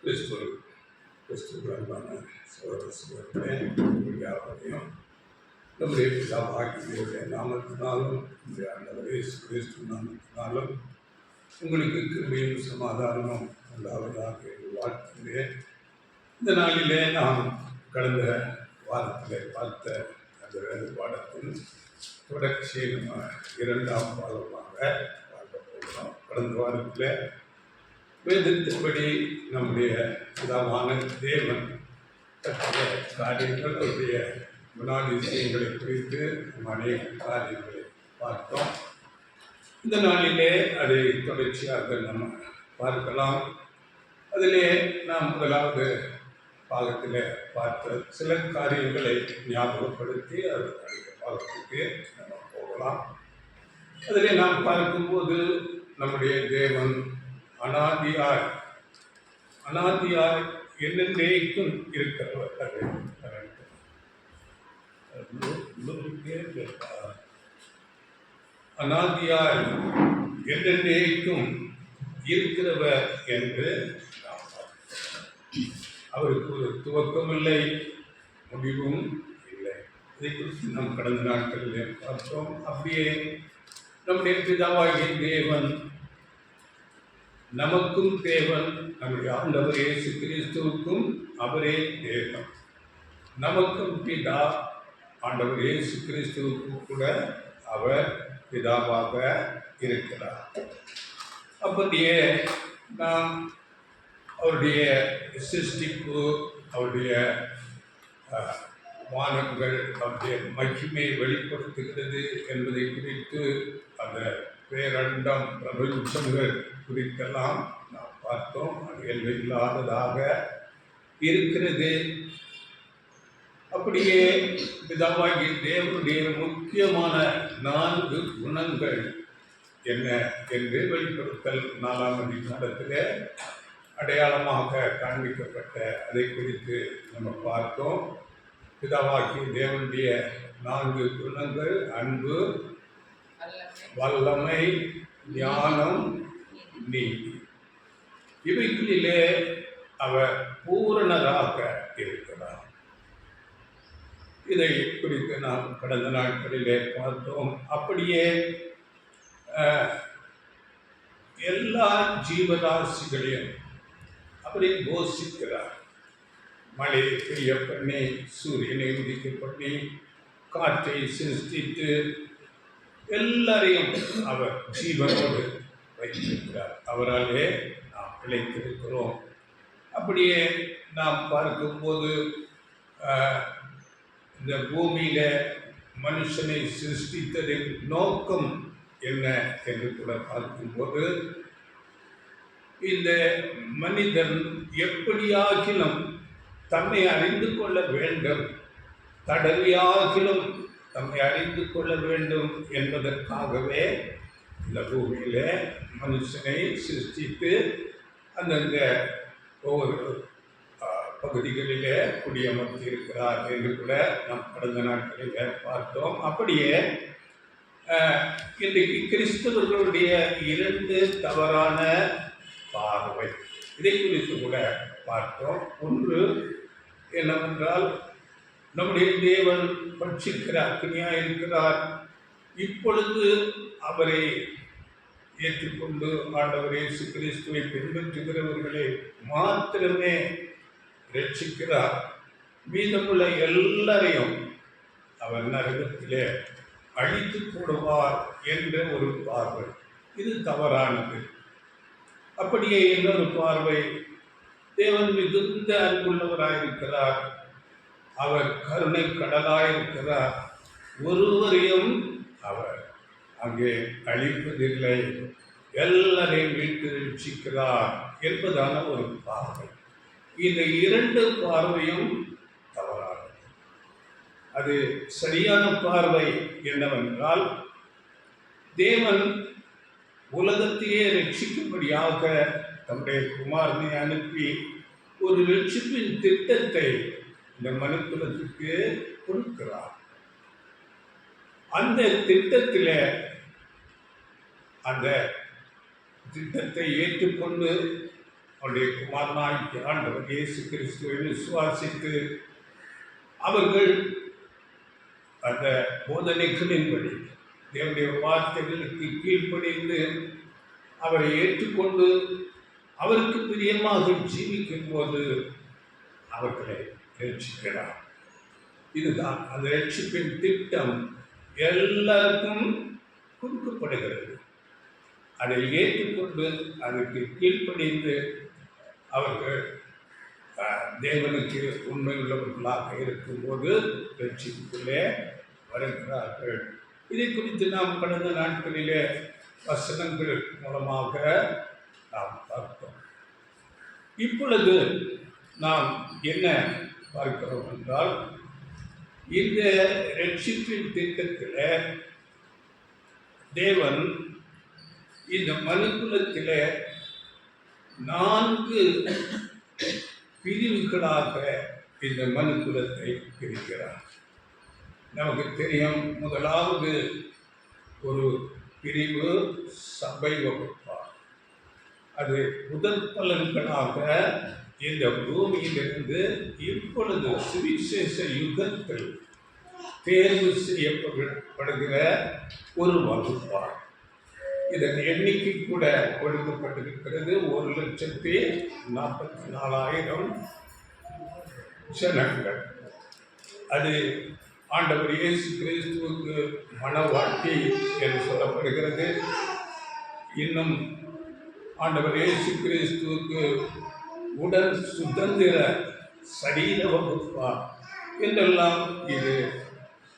கிறிஸ்துவ சகோதரர்களே யாவரையும் நம்முடைய பிதாவாகிய நாமத்தினாலும் நம்முடைய ஆண்டவர் இயேசு கிறிஸ்து நாமத்தினாலும் உங்களுக்கு கிருபையும் சமாதானமும் உண்டாவதாக வாழ்த்துகிறேன். இந்த நாளிலே நாம் கடந்த வாரத்தில் பார்த்த அந்த வேத பாடத்தின் தொடர்ச்சியை நம்ம இரண்டாம் பாகமாக பார்க்க போகிறோம். கடந்த வாரத்தில் வேதத்தின்படி நம்முடைய பிதாவான தேவன் கற்றிய காரியங்கள், அவருடைய குணாதிசயங்களை குறித்து நம்ம அநேக காரியங்களை பார்த்தோம். இந்த நாளிலே அதை தொடர்ச்சியாக நம்ம பார்க்கலாம். அதிலே நாம் முதலாவது பாகத்தில் பார்த்த சில காரியங்களை ஞாபகப்படுத்தி அடுத்த பாகத்துக்கு நம்ம போகலாம். அதிலே நாம் பார்க்கும்போது நம்முடைய தேவன் அனாதியாய் என்னென்றைக்கும் இருக்கிறவர். அனாதியாய் என்னென்றைக்கும் இருக்கிறவர் என்று அவருக்கு ஒரு துவக்கம் இல்லை, முடிவும் இல்லை. இதை குறித்து நாம் கடந்த நாட்களில் பார்த்தோம். அப்படியே நம்முடைய பிதாவாகிய தேவன் நமக்கும் தேவன், நம்முடைய ஆண்டவர் இயேசு கிறிஸ்துவுக்கும் அவரே தேவன். நமக்கும் பிதா ஆண்டவர் இயேசு கிறிஸ்துவுக்கும் கூட அவர் பிதாவாக இருக்கிறார். அப்படியே நாம் அவருடைய சிருஷ்டிப்பு, அவருடைய வானங்கள் அவருடைய மகிமையை வெளிப்படுத்துகிறது என்பதை குறித்து, அந்த பேரண்டம் பிரபஞ்சங்கள் குறித்தெல்லாம் நாம் பார்த்தோம். அது எல்லையில்லாததாக இருக்கிறது. அப்படியே பிதாவாகிய தேவனுடைய முக்கியமான 4 குணங்கள் என்ன என்று வெளிப்படுத்தல் 4ஆம் அதிகாரத்தில் அடையாளமாக காண்பிக்கப்பட்ட அதை குறித்து நம்ம பார்த்தோம். பிதாவாகிய தேவனுடைய 4 குணங்கள்: அன்பு, வல்லமை, ஞானம், நீதி. இவைகளிலே அவர் பூரணராக இருக்கிறார். இதை குறித்து நாம் கடந்த நாட்களிலே பார்த்தோம். அப்படியே எல்லா ஜீவராசிகளையும் அவரை போஷிக்கிறார். மழையை பெய்ய பண்ணி, சூரியனை உதிக்க பண்ணி, காற்றை சிருஷ்டித்து எல்லாரையும் அவர் ஜீவனோடு வைத்திருக்கிறார். அவராலே நாம் பிழைத்திருக்கிறோம். அப்படியே நாம் பார்க்கும்போது இந்த பூமியில மனுஷனை சிருஷ்டித்ததின் நோக்கம் என்ன என்று கூட பார்க்கும்போது, இந்த மனிதன் எப்படியாகிலும் தம்மை அறிந்து கொள்ள வேண்டும், தடவியாகிலும் தம்மை அறிந்து கொள்ள வேண்டும் என்பதற்காகவே இந்த பூமியில மனுஷனை சிருஷ்டித்து அந்தந்த ஒவ்வொரு பகுதிகளிலே குடியமர்த்தி இருக்கிறார் என்று கூட நாம் கடந்த நாட்களில் பார்த்தோம். அப்படியே இன்றைக்கு கிறிஸ்தவர்களுடைய 2 தவறான பார்வை, இதை குறித்து கூட பார்த்தோம். ஒன்று என்னவென்றால், நம்முடைய தேவன் பட்சிக்கிற அக்னியாக இருக்கிறார். இப்பொழுது அவரை ஏற்றுக்கொண்டு ஆண்டவர் இயேசு கிறிஸ்துவை பின்பற்றுகிறவர்களை மாத்திரமே ரட்சிக்கிறார். மீதமுள்ள எல்லாரையும் அவர் நரகத்திலே அழித்து போடுவார் என்ற ஒரு பார்வை, இது தவறானது. அப்படியே இன்னொரு பார்வை, தேவன் மிகுந்த அன்புள்ளவராயிருக்கிறார், அவர் கருணை கடலாயிருக்கிறார், ஒருவரையும் அவர் அங்கே அழிப்பதில்லை, எல்லாரையும் மீட்டு ரட்சிக்கிறார் என்பதான ஒரு பார்வை. இந்த 2 பார்வையும் தவறானது. அது சரியான பார்வை என்னவென்றால், தேவன் உலகத்தையே ரட்சிக்கும்படியாக தம்முடைய குமாரனை அனுப்பி ஒரு ரட்சிப்பின் திட்டத்தை இந்த மனுக்குலத்துக்கு கொடுக்கிறார். அந்த திட்டத்தில் அந்த திட்டத்தை ஏற்றுக்கொண்டு அவருடைய குமாரனாகிய ஆண்டவர் இயேசு கிறிஸ்துவை விசுவாசித்து அவர்கள் அந்த போதனைகளின்படி தேவனுடைய வார்த்தைகளுக்கு கீழ்ப்படிந்து அவரை ஏற்றுக்கொண்டு அவருக்கு பிரியமாக ஜீவிக்கும் போது அவர்களை ரட்சிக்கிறார். இதுதான் அந்த ரட்சிப்பின் திட்டம் எல்லாருக்கும் கொடுக்கப்படுகிறது. அதை ஏற்றுக்கொண்டு அதற்கு கீழ்ப்படிந்து அவர்கள் தேவனுக்கு உண்மை உள்ளவர்களாக இருக்கும்போது ரட்சிப்புக்குள்ளே வருகிறார்கள். இதை குறித்து நாம் கடந்த நாட்களிலே வசனங்கள் மூலமாக நாம் பார்த்தோம். இப்பொழுது நாம் என்ன பார்க்கிறோம் என்றால், இந்த ரட்சிப்பின் திட்டத்தில் தேவன் இந்த மனுக்குலத்தில் 4 பிரிவுகளாக இந்த மனுக்குலத்தை பிரிக்கிறார். நமக்கு தெரியும், முதலாவது ஒரு பிரிவு சபை வகுப்பார். அது முதல் பலன்களாக இந்த பூமியிலிருந்து இப்பொழுது சுவிசேஷ யுகத்தில் தேர்வு செய்யப்படுகிற ஒரு வகுப்பார். இதன் எண்ணிக்கை கூட கொடுக்கப்பட்டிருக்கிறது. 1,44,000 ஜனங்கள். அது ஆண்டவர் இயேசு கிறிஸ்துவுக்கு மனவாட்டி என்று சொல்லப்படுகிறது. இன்னும் ஆண்டவர் இயேசு கிறிஸ்துவுக்கு உடல் சுதந்திர சரீர வகுப்பார் என்றெல்லாம் இது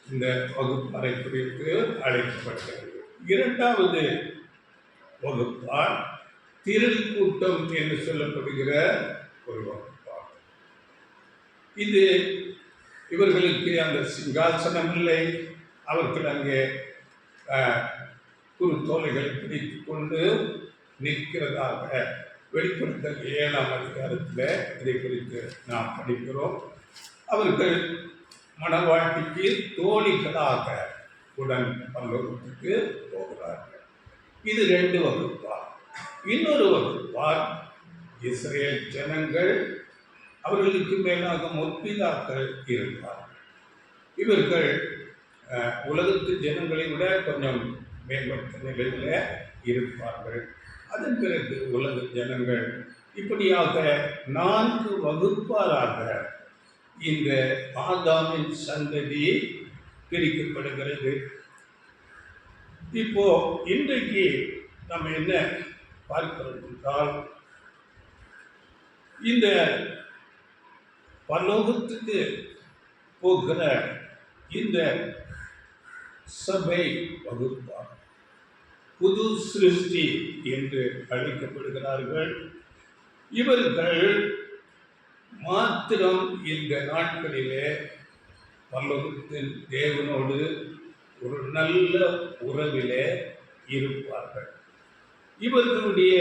இந்த வகுப்பாரை குறித்து அழைக்கப்படுகிறது. இரண்டாவது வகுப்பார் திரள் கூட்டம் என்று சொல்லப்படுகிற ஒரு வகுப்பார். இது இவர்களுக்கு அந்த சிங்காசனம் இல்லை. அவர்கள் அங்கே குறுத்தோலைகளை பிடித்து கொண்டு நிற்கிறதாக வெளிப்படுத்தல் 7ஆம் அதிகாரத்தில் இதை குறித்து நாம் படிக்கிறோம். அவர்கள் மனவாட்டிக்கு தோழிகளாக உடன் பல்லோகத்துக்கு போகிறார்கள். இது 2 வகுப்பார். இன்னொரு வகுப்பார் இஸ்ரேல் ஜனங்கள், அவர்களுக்கு மேலாக முற்பிதாக்கள் இருப்பார்கள். இவர்கள் உலகத்து ஜனங்களை விட கொஞ்சம் மேம்பட்ட நிலையில் இருப்பார்கள். அதன் பிறகு உலக ஜனங்கள். இப்படியாக 4 வகுப்பாராக இந்த ஆதாமின் சந்ததி பிரிக்கப்படுகிறது. இப்போ இன்றைக்கு நம்ம என்ன பார்க்கிறோம் என்றால், இந்த பரலோகத்துக்கு போகிற இந்த சபை வகுப்பார் புது சிருஷ்டி என்று அழைக்கப்படுகிறார்கள். இவர்கள் மாத்திரம் இந்த நாட்களிலே பரலோகத்தின் தேவனோடு ஒரு நல்ல உறவிலே இருப்பார்கள். இவர்களுடைய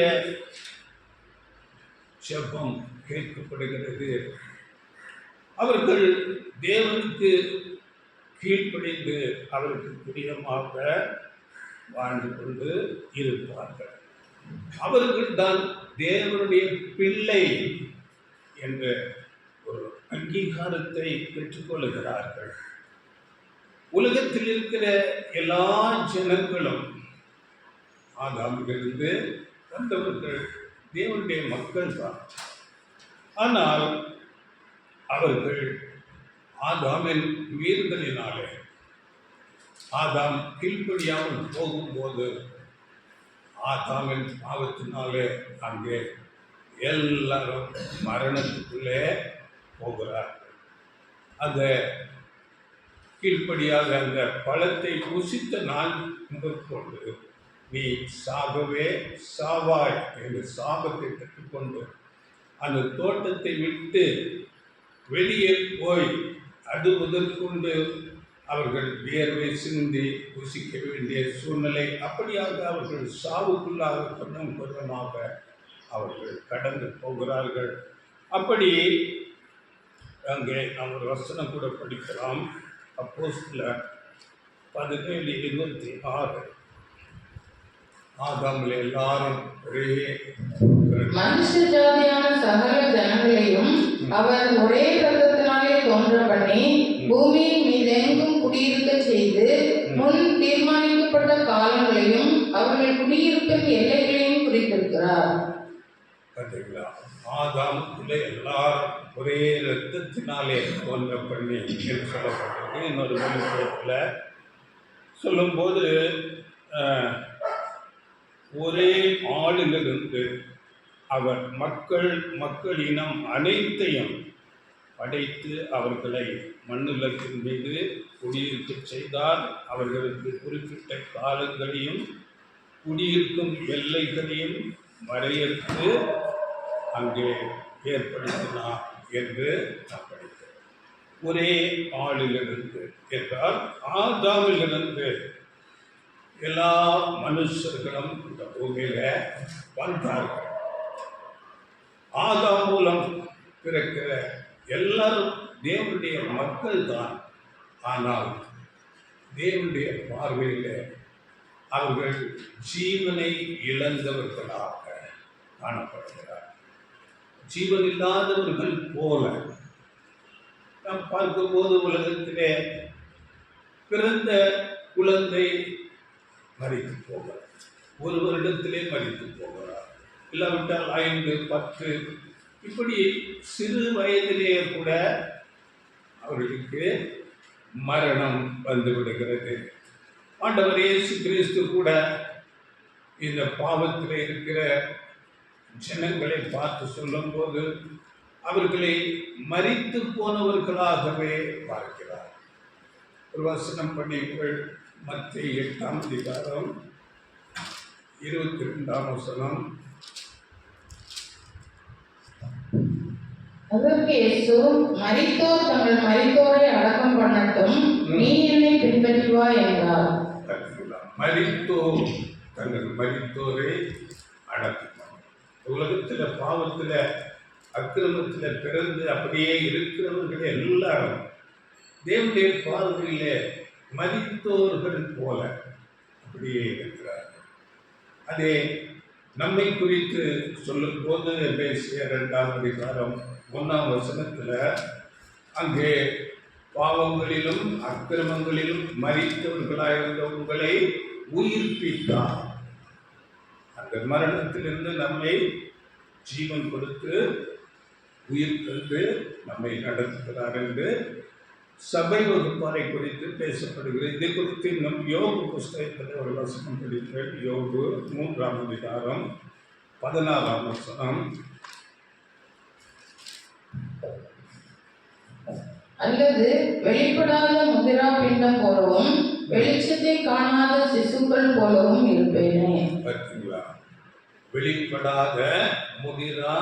ஜெபம் கேட்கப்படுகிறது. அவர்கள் தேவனுக்கு கீழ்ப்படிந்து அவருக்கு பிரியமாக வாழ்ந்து கொண்டு இருப்பார்கள். அவர்கள்தான் தேவனுடைய பிள்ளை என்ற ஒரு அங்கீகாரத்தை பெற்றுக்கொள்கிறார்கள். உலகத்தில் இருக்கிற எல்லா ஜனங்களும் ஆதாமிலிருந்து வந்தவர்கள் தேவனுடைய மக்கள் தான். ஆனால் அவர்கள் ஆதாமின் மீறுதலினாலே, ஆதாம் கீழ்ப்படியாமல் போகும்போது, ஆதாமின் பாவத்தினாலே அங்கே எல்லாரும் மரணத்துக்குள்ளே போகிறார்கள். அந்த கீழ்ப்படியாக அந்த பழத்தை புசித்த நாள் முதற்கொண்டு நீ சாகவே சாவாய் என்று சாபத்தை பெற்றுக்கொண்டு அந்த தோட்டத்தை விட்டு வெளியே போய் அது முதற்கொண்டு அவர்கள் வியர்வை சிந்தி புசிக்க வேண்டிய சூழ்நிலை. அப்படியாக அவர்கள் சாவுக்குள்ளாக கொஞ்சம் கொஞ்சமாக அவர்கள் கடந்து போகிறார்கள். அப்படி அங்கே நாம் ஒரு வசனம் கூட படிக்கலாம். அப்போஸ்தலர் 17:26. ஆதாமில் எல்லாரும் ஒரே மனுஷ ஜாதியான சகல ஜனங்களையும் அவர் ஒரே ரத்தத்தினாலே தோன்ற பண்ணி பூமியின் மீதெங்கும் குடியிருக்க செய்து முன் தீர்மானிக்கப்பட்ட காலங்களையும் அவர்கள் குடியிருப்பின் எல்லைகளையும் குறித்திருக்கிறார். ஆதாமுக்குள்ளே எல்லாரும் ஒரே ரத்தத்தினாலே தோன்ற பண்ணி என்று சொல்லப்பட்டிருக்கு. இன்னொரு மொழிபெயர்ப்பில் சொல்லும்போது ஒரே ஆளிலிருந்து அவர் மக்களினம் அனைத்தையும் படைத்து அவர்களை மண்ணுலகின் மீது குடியிருக்க செய்தார். அவர்களுக்கு குறிப்பிட்ட காலங்களையும் குடியிருக்கும் எல்லைகளையும் வரையறுத்து அங்கே ஏற்படுத்தினார் என்று நான் படித்தேன். ஒரே ஆளிலிருந்து என்றால் ஆதாமிலிருந்து எல்லா மனுஷர்களும் இந்த பூமியில வந்தார்கள். ஆதாம் மூலம் பிறக்கிற எல்லாரும் தேவனுடைய மக்கள் தான். ஆனால் தேவனுடைய பார்வையில் அவர்கள் ஜீவனை இழந்தவர்களாக காணப்படுகிறார். ஜீவன் இல்லாதவர்கள் போல நாம் பார்க்கும்போது உலகத்திலே பிறந்த குழந்தை மறித்து போகிறார், ஒரு வருடத்திலே மறித்து போகிறார், இல்லாவிட்டால் 5, 10 இப்படி சிறு வயதிலேயே கூட அவர்களுக்கு மரணம் வந்து விடுகிறது. ஆண்டவர் இயேசு கிறிஸ்து கூட இந்த பாவத்தில் இருக்கிற ஜனங்களை பார்த்து சொல்லும்போது அவர்களை மரித்து போனவர்களாகவே பார்க்கிறார். ஒரு வசனம் பண்ணிகள், மத்தேயு 8ஆம் அதிகாரம் 22ஆம் வசனம். அதற்கு இயேசு, மரித்தோர் தங்கள் மரித்தோரை அடக்கம் பண்ணட்டும், நீ என்னை பின்பற்றி வா என்றார். மரித்தோர் தங்கள் மரித்தோரை அடக்கம். உலகத்தில் பாவத்தில் அக்கிரமத்தில் பிறந்து அப்படியே இருக்கிறவர்கள் எல்லாரும் தேவனுடைய பார்வையிலே மரித்தோர்கள் போல அப்படியே இருக்கிறார்கள். அதே நம்மை குறித்து சொல்லும் போது எபேசியர் 2ஆம் அதிகாரம் 1ஆம் வசனத்தில் அங்கே பாவங்களிலும் அக்கிரமங்களிலும் மரித்தவர்களாயிருந்த உங்களை உயிர்ப்பித்தார். அந்த மரணத்திலிருந்து நம்மை ஜீவன் கொடுத்து உயிர் தந்து நம்மை நடத்துகிறார் என்று சபை வகுப்பாரை குறித்து பேசப்படுகிறது. இதை குறித்து நம் யோகு புஸ்தகத்தில் ஒரு வசனம் படித்தேன். யோகு 3ஆம் அதிகாரம் 16ஆம் வசனம். அல்லது வெளிப்படாத முதிரா பிண்டம் போலவும் வெளிச்சத்தை காணாத சிசுக்கள் போலவும் இருப்பேனே. பார்த்தீங்களா? வெளிப்படாத முதிரா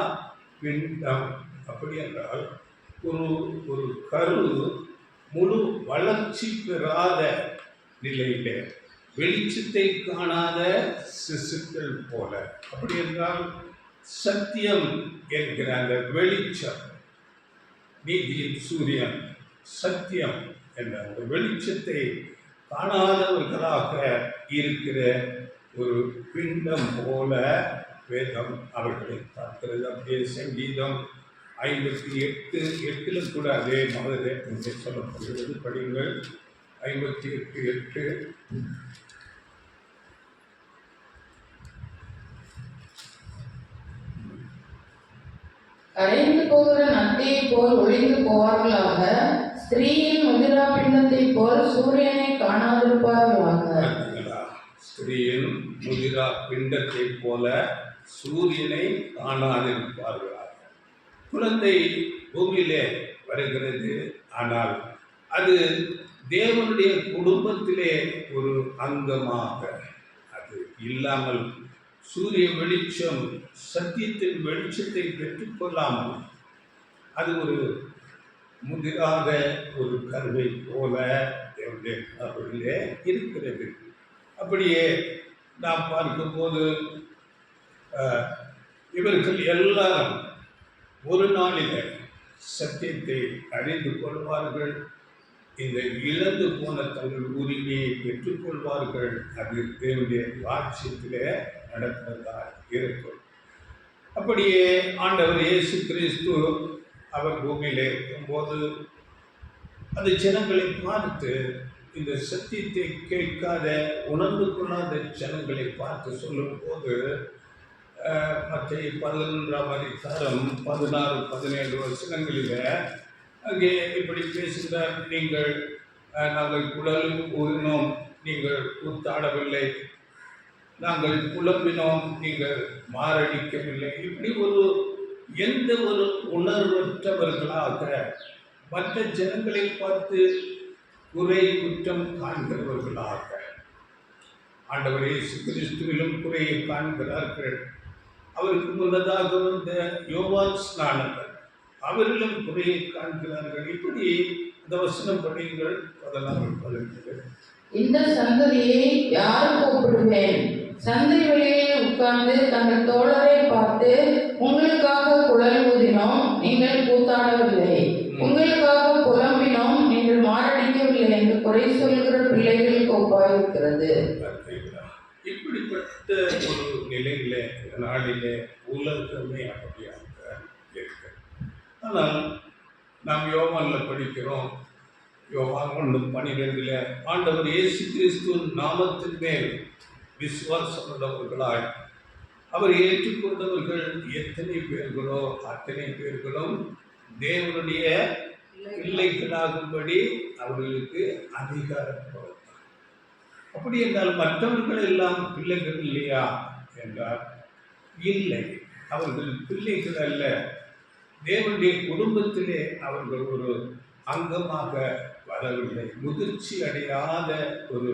பிண்டம் அப்படி என்றால் ஒரு கரு முழு வளர்ச்சி பெறாத நிலையில வெளிச்சத்தை காணாத சிசுக்கள் போல. அப்படி என்றால் சத்தியம் என்கிற அந்த வெளிச்சம், நீதியின் சூரியன் சத்தியம் என்ற அந்த வெளிச்சத்தை காணாதவர்களாக இருக்கிற ஒரு பிண்டம் போல வேதம் அவர்களை பார்க்கிறது. அப்படியே சங்கீதம் 58:8 கூட அதே மாதிரி சொல்லப்படுகிறது. படிங்கள் 58:8. கரைந்து போகிற நத்தையை போல் ஒளிந்து போவார்களாக, ஸ்திரீயின் முதிரா பிண்டத்தை போல் சூரியனை காணாதிருப்பார்களாக. ஸ்திரீயின் முதிரா பிண்டத்தை போல சூரியனை காணாதிருப்பார்களாக. குழந்தை பூமியிலே வருகிறது, ஆனால் அது தேவனுடைய குடும்பத்திலே ஒரு அங்கமாக அது இல்லாமல் சூரிய வெளிச்சம் சத்தியத்தின் வெளிச்சத்தை பெற்றுக்கொள்ளாமல் அது ஒரு முதிராத ஒரு கருவை போல தேவனுடைய கருவிலே இருக்கிறது. அப்படியே நாம் பார்க்கும்போது இவர்கள் எல்லாரும் ஒரு நாளில் சத்தியத்தை அறிந்து கொள்வார்கள். இந்த இழந்து போன தங்கள் உரிமையை பெற்றுக்கொள்வார்கள். அது தேவனுடைய ராஜ்யத்திலே நடக்கிறதா இருக்கும். அப்படியே ஆண்டவர் இயேசு கிறிஸ்து அவர் பூமியிலே இருக்கும்போது அந்த ஜனங்களை பார்த்து, இந்த சத்தியத்தை கேட்காத உணர்ந்து கொள்ளாத ஜனங்களை பார்த்து சொல்லும்போது, மத்திய 11ஆம் அதிகாரம் 16, 17 வசனங்களில் அங்கே இப்படி பேசுகிறார். நீங்கள் நாங்கள் குழல் ஊதினோம், நீங்கள் கூத்தாடவில்லை, நாங்கள் புலம்பினோம், நீங்கள் மாரடிக்கவில்லை. இப்படி எந்த ஒரு உணர்வற்றவர்களாக மற்ற ஜனங்களை பார்த்து குறை குற்றம் காண்கிறவர்களாக ஆண்டவர் இயேசு கிறிஸ்துவிலும் குறையை காண்கிறார்கள். அவருக்கு முன்னதாக வந்த யோவான் ஸ்நானகர் அவரிலும் குறையை காண்கிறார்கள். இப்படி இந்த வசனம் படியுங்கள் 16, 17. இந்த சந்ததியை யார் கூப்பிடுவேன்? சந்தை வெளியே உட்கார்ந்து தங்கள் தோழரை பார்த்து, உங்களுக்காக குழல் ஊதினோம், நீங்கள் கூத்தாடவில்லை, உங்களுக்காக புலம்பினோம், நீங்கள் மாரடிக்கவில்லை என்று குறை சொல்கிற பிள்ளைகளுக்கு ஒப்பாயிருக்கிறது. இப்படிப்பட்ட ஒரு நிலையில நாளிலே உலகமே அப்படியாக இருக்கு. ஆனால் நாம் யோவான்ல படிக்கிறோம். யோவான் 1:12 ஆண்டவர் இயேசு கிறிஸ்துவின் நாமத்தின் மேல் விசுவாசம் உள்ளவர்களாய் அவர் ஏற்றுக்கொண்டவர்கள் எத்தனை பேர்களோ அத்தனை பேர்களும் தேவனுடைய பிள்ளைகளாகும்படி அவர்களுக்கு அதிகாரம் கொடுத்தார். அப்படி என்றால் மற்றவர்கள் எல்லாம் பிள்ளைகள் இல்லையா என்றால் இல்லை, அவர்கள் பிள்ளைகள் அல்ல. தேவனுடைய குடும்பத்திலே அவர்கள் ஒரு அங்கமாக வரவில்லை. முதிர்ச்சி அடையாத ஒரு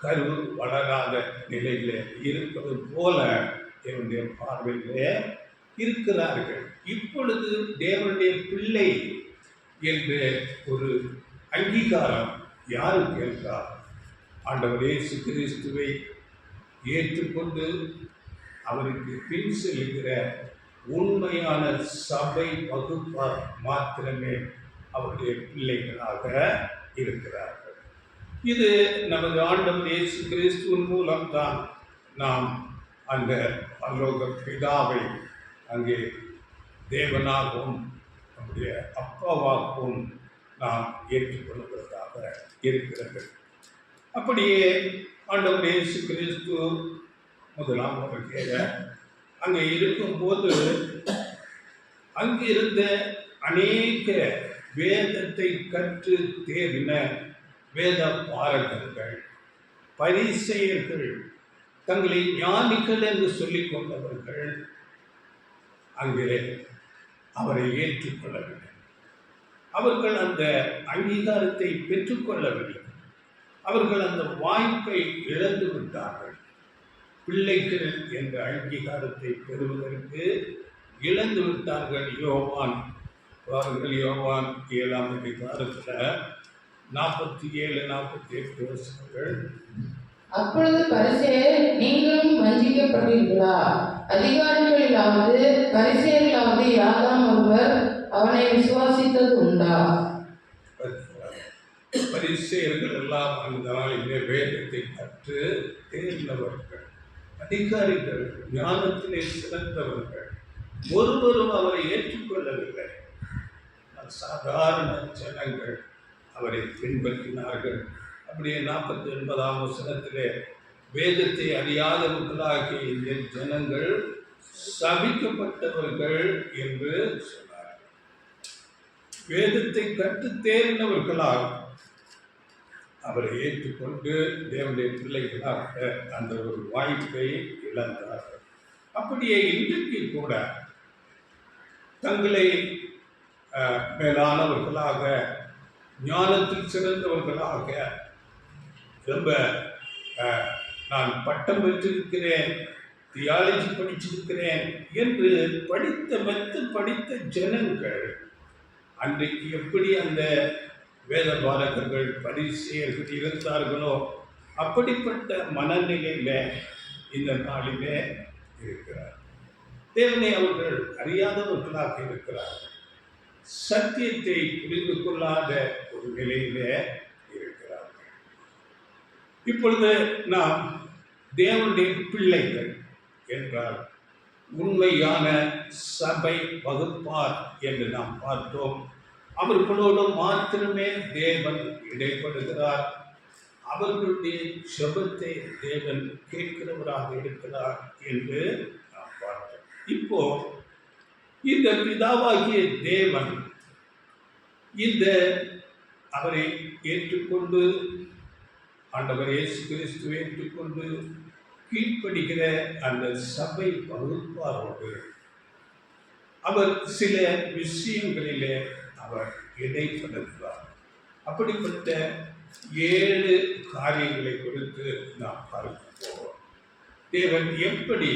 கரு வளராத நிலையில இருப்பது போல தேவனுடைய பார்வையிலே இருக்கிறார்கள். இப்பொழுது தேவனுடைய பிள்ளை என்ற ஒரு அங்கீகாரம் யாருக்கு என்றால், ஆண்டவர் இயேசு கிறிஸ்துவை ஏற்றுக்கொண்டு அவருக்கு பின் செல்கிற உண்மையான சபை வகுப்பார் மாத்திரமே அவருடைய பிள்ளைகளாக இருக்கிறார்கள். இது நமது ஆண்டவர் இயேசு கிறிஸ்துவின் மூலம்தான் நாம் அந்த பரலோக பிதாவை அங்கே தேவனாகவும் நம்முடைய அப்பாவாகவும் நாம் ஏற்றுக்கொள்வதாக இருக்கிறது. அப்படியே ஆண்டவர் இயேசு கிறிஸ்து முதலாம் வருகையில அங்கே இருக்கும்போது அங்கிருந்த அநேக வேதத்தை கற்று தேறின வேத பாரகர்கள், பரிசேயர்கள், தங்களை ஞானிகள் என்று சொல்லிக் கொண்டவர்கள் அங்கே அவரை ஏற்றுக்கொள்ளவில்லை. அவர்கள் அந்த அங்கீகாரத்தை பெற்றுக்கொள்ளவில்லை. அவர்கள் அந்த வாய்ப்பை இழந்து விட்டார்கள். பிள்ளைகள் என்ற அங்கீகாரத்தை பெறுவதற்கு இழந்து விட்டார்கள். யோவான் 7ஆம் அதிகாரத்தில் 47, 48 வசனங்கள். அப்பொழுது பரிசேயர், நீங்களும் வஞ்சிக்கப்பட்டீர்களா? அதிகாரிகளிலாவது பரிசேயர்களாவது யாதாம் ஒருவர் அவனை விசுவாசித்தது உண்டா? பரிசேயர்கள் எல்லாம் அந்த நாளிலே வேதத்தை கற்று தேர்ந்தவர்கள், அதிகாரிகள், ஞானத்திலே சிறந்தவர்கள். ஒருவரும் அவரை ஏற்றுக்கொள்ளவில்லை. சாதாரண ஜனங்கள் அவரை பின்பற்றினார்கள். அப்படியே 49ஆம் வசனத்திலே வேதத்தை அறியாதவர்களாகிய இந்த ஜனங்கள் சபிக்கப்பட்டவர்கள் என்று சொன்னார். வேதத்தை கற்று தேர்ந்தவர்களால் அவரை ஏற்றுக்கொண்டு தேவனுடைய பிள்ளைகளாக அந்த ஒரு வாய்ப்பை இழந்தார்கள். அப்படியே இன்றைக்கு கூட தங்களை மேலானவர்களாக, ஞானத்தில் சிறந்தவர்களாக, ரொம்ப நான் பட்டம் பெற்றிருக்கிறேன், தியாலஜி படிச்சிருக்கிறேன் என்று படித்த ஜனங்கள் அன்றைக்கு எப்படி அந்த வேத பாரகர்கள், பரிசேயர்கள் இருந்தார்களோ அப்படிப்பட்ட மனநிலையில இந்த நாளிலே இருக்கிறார். தேவனை அவர்கள் அறியாதவர்களாக இருக்கிறார்கள். சத்தியத்தை புரிந்து கொள்ளாத ஒரு நிலையிலே இருக்கிறார்கள். இப்பொழுது நாம் தேவனுடைய பிள்ளைகள் என்றால் உண்மையான சபை வகுப்பார் என்று நாம் பார்த்தோம். அவர்களோடு மாத்திரமே தேவன் இடைப்படுகிறார். அவர்களுடைய ஜெபத்தை தேவன் கேட்கிறவராக இருக்கிறார் என்று நாம் பார்த்தோம். இப்போ இந்த பிதாவாகிய தேவன் இந்த அவரை ஏற்றுக்கொண்டு, ஆண்டவர் இயேசு கிறிஸ்துவை ஏற்றுக்கொண்டு கீழ்ப்படுகிற அந்த சபை வகுப்பாரோடு அவர் சில விஷயங்களிலே அவர் இடைப்படுகிறார். அப்படிப்பட்ட 7 காரியங்களை குறித்து நாம் பார்க்க போகிறோம். தேவன் எப்படி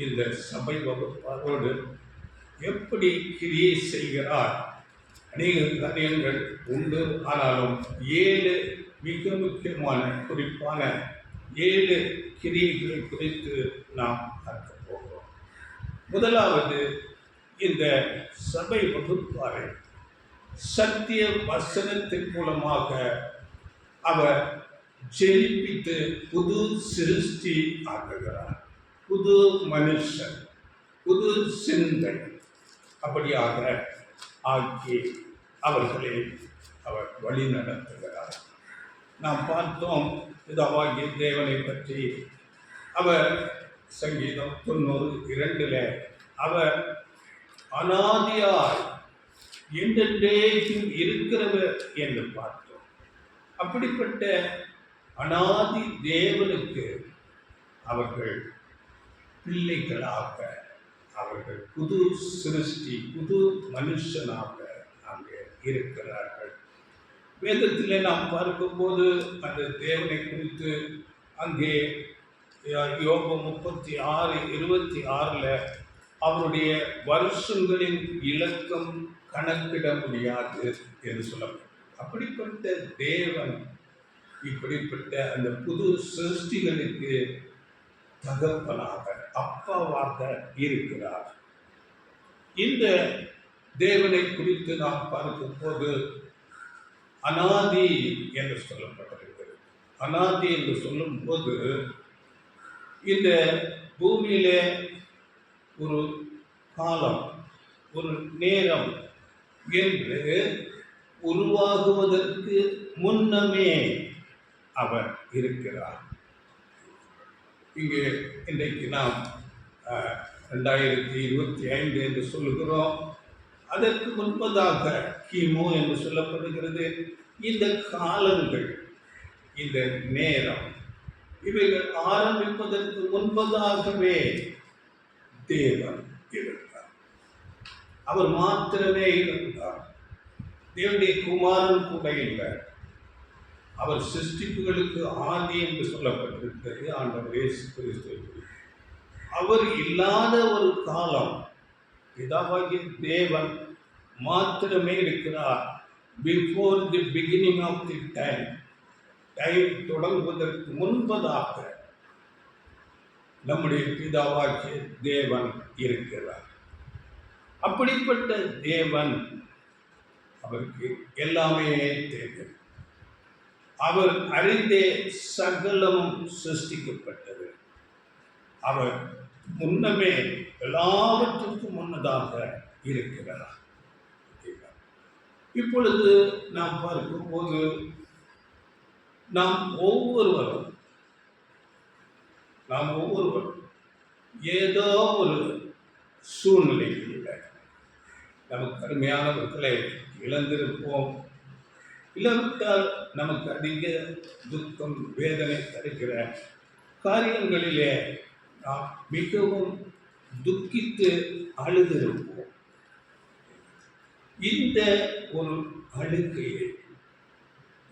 இந்த சபை வகுப்பாரோடு எப்படி கிரியை செய்கிறார். அநேக காரியங்கள் உண்டு, ஆனாலும் 7 மிக முக்கியமான குறிப்பான 7 கிரியைகளை குறித்து நாம் பார்க்க போகிறோம். முதலாவது, இந்த சபை வகுப்பாரை சத்திய வசனத்தின் மூலமாக அவர் ஜெயிப்பித்து புது சிருஷ்டி ஆக்குகிறார். புது மனுஷன், புது சிந்தை அப்படியாக ஆக்கி அவர்களை அவர் வழி நடத்துகிறார். நாம் பார்த்தோம் பிதாவாகிய தேவனை பற்றி. அவர் சங்கீதம் 92 அவர் அனாதியாய் என்றென்றைக்கும் இருக்கிறவர் என்று பார்த்தோம். அப்படிப்பட்ட அனாதி தேவனுக்கு அவர்கள் பிள்ளைகளாக, அவர்கள் புது சிருஷ்டி, புது மனுஷனாக அங்கே இருக்கிறார்கள். வேதத்திலே நாம் பார்க்கும்போது அந்த தேவனை குறித்து அங்கே யோபு 36:26 அவருடைய வருஷங்களின் இலக்கம் கணக்கிட முடியாது என்று சொல்லப்படும். அப்படிப்பட்ட தேவன் இப்படிப்பட்ட அந்த புது சிருஷ்டிகளுக்கு தகப்பனாக, அப்பாவாக இருக்கிறார். இந்த தேவனை குறித்து நாம் பார்க்கும்போது அனாதி என்று சொல்லப்பட்டிருக்கிறது. அனாதி என்று சொல்லும்போது இந்த பூமியிலே ஒரு காலம், ஒரு நேரம் என்று உருவாகுவதற்கு முன்னமே அவர் இருக்கிறார். இங்கே இன்றைக்கு நாம் 2025 என்று சொல்லுகிறோம். அதற்கு முன்பதாக கிமு என்று சொல்லப்படுகிறது. இந்த காலங்கள், இந்த நேரம், இவைகள் ஆரம்பிப்பதற்கு முன்பதாகவே தேவன் இருந்தார். அவர் மாத்திரமே இருந்தார். தேவனுடைய குமாரன் கூட இல்லை. அவர் சிருஷ்டிப்புகளுக்கு ஆதி என்று சொல்லப்பட்டிருக்கிறது. ஆண்டவர் இயேசு கிறிஸ்து அவர் இல்லாத ஒரு காலம் பிதாவாகிய தேவன் மாத்திரமே இருக்கிறார். Before the beginning of the time, time தொடங்குவதற்கு முன்பதாக நம்முடைய பிதாவாகிய தேவன் இருக்கிறார். அப்படிப்பட்ட தேவன், அவருக்கு எல்லாமே தெரியும். அவர் அறிந்தே சகலமும் சிருஷ்டிக்கப்பட்டது. அவர் முன்னமே எல்லாவற்றுக்கும் முன்னதாக இருக்கிறார். இப்பொழுது நாம் பார்க்கும்போது நாம் ஒவ்வொருவரும் ஏதோ ஒரு சூழ்நிலையில் நமக்கு அருமையானவர்களை இழந்திருப்போம். இல்லாவிட்டால் நமக்கு அதிக துக்கம், வேதனை தருகிற காரியங்களிலே நாம் மிகவும் துக்கித்து அழுதிருப்போம். இந்த ஒரு அழுகையை,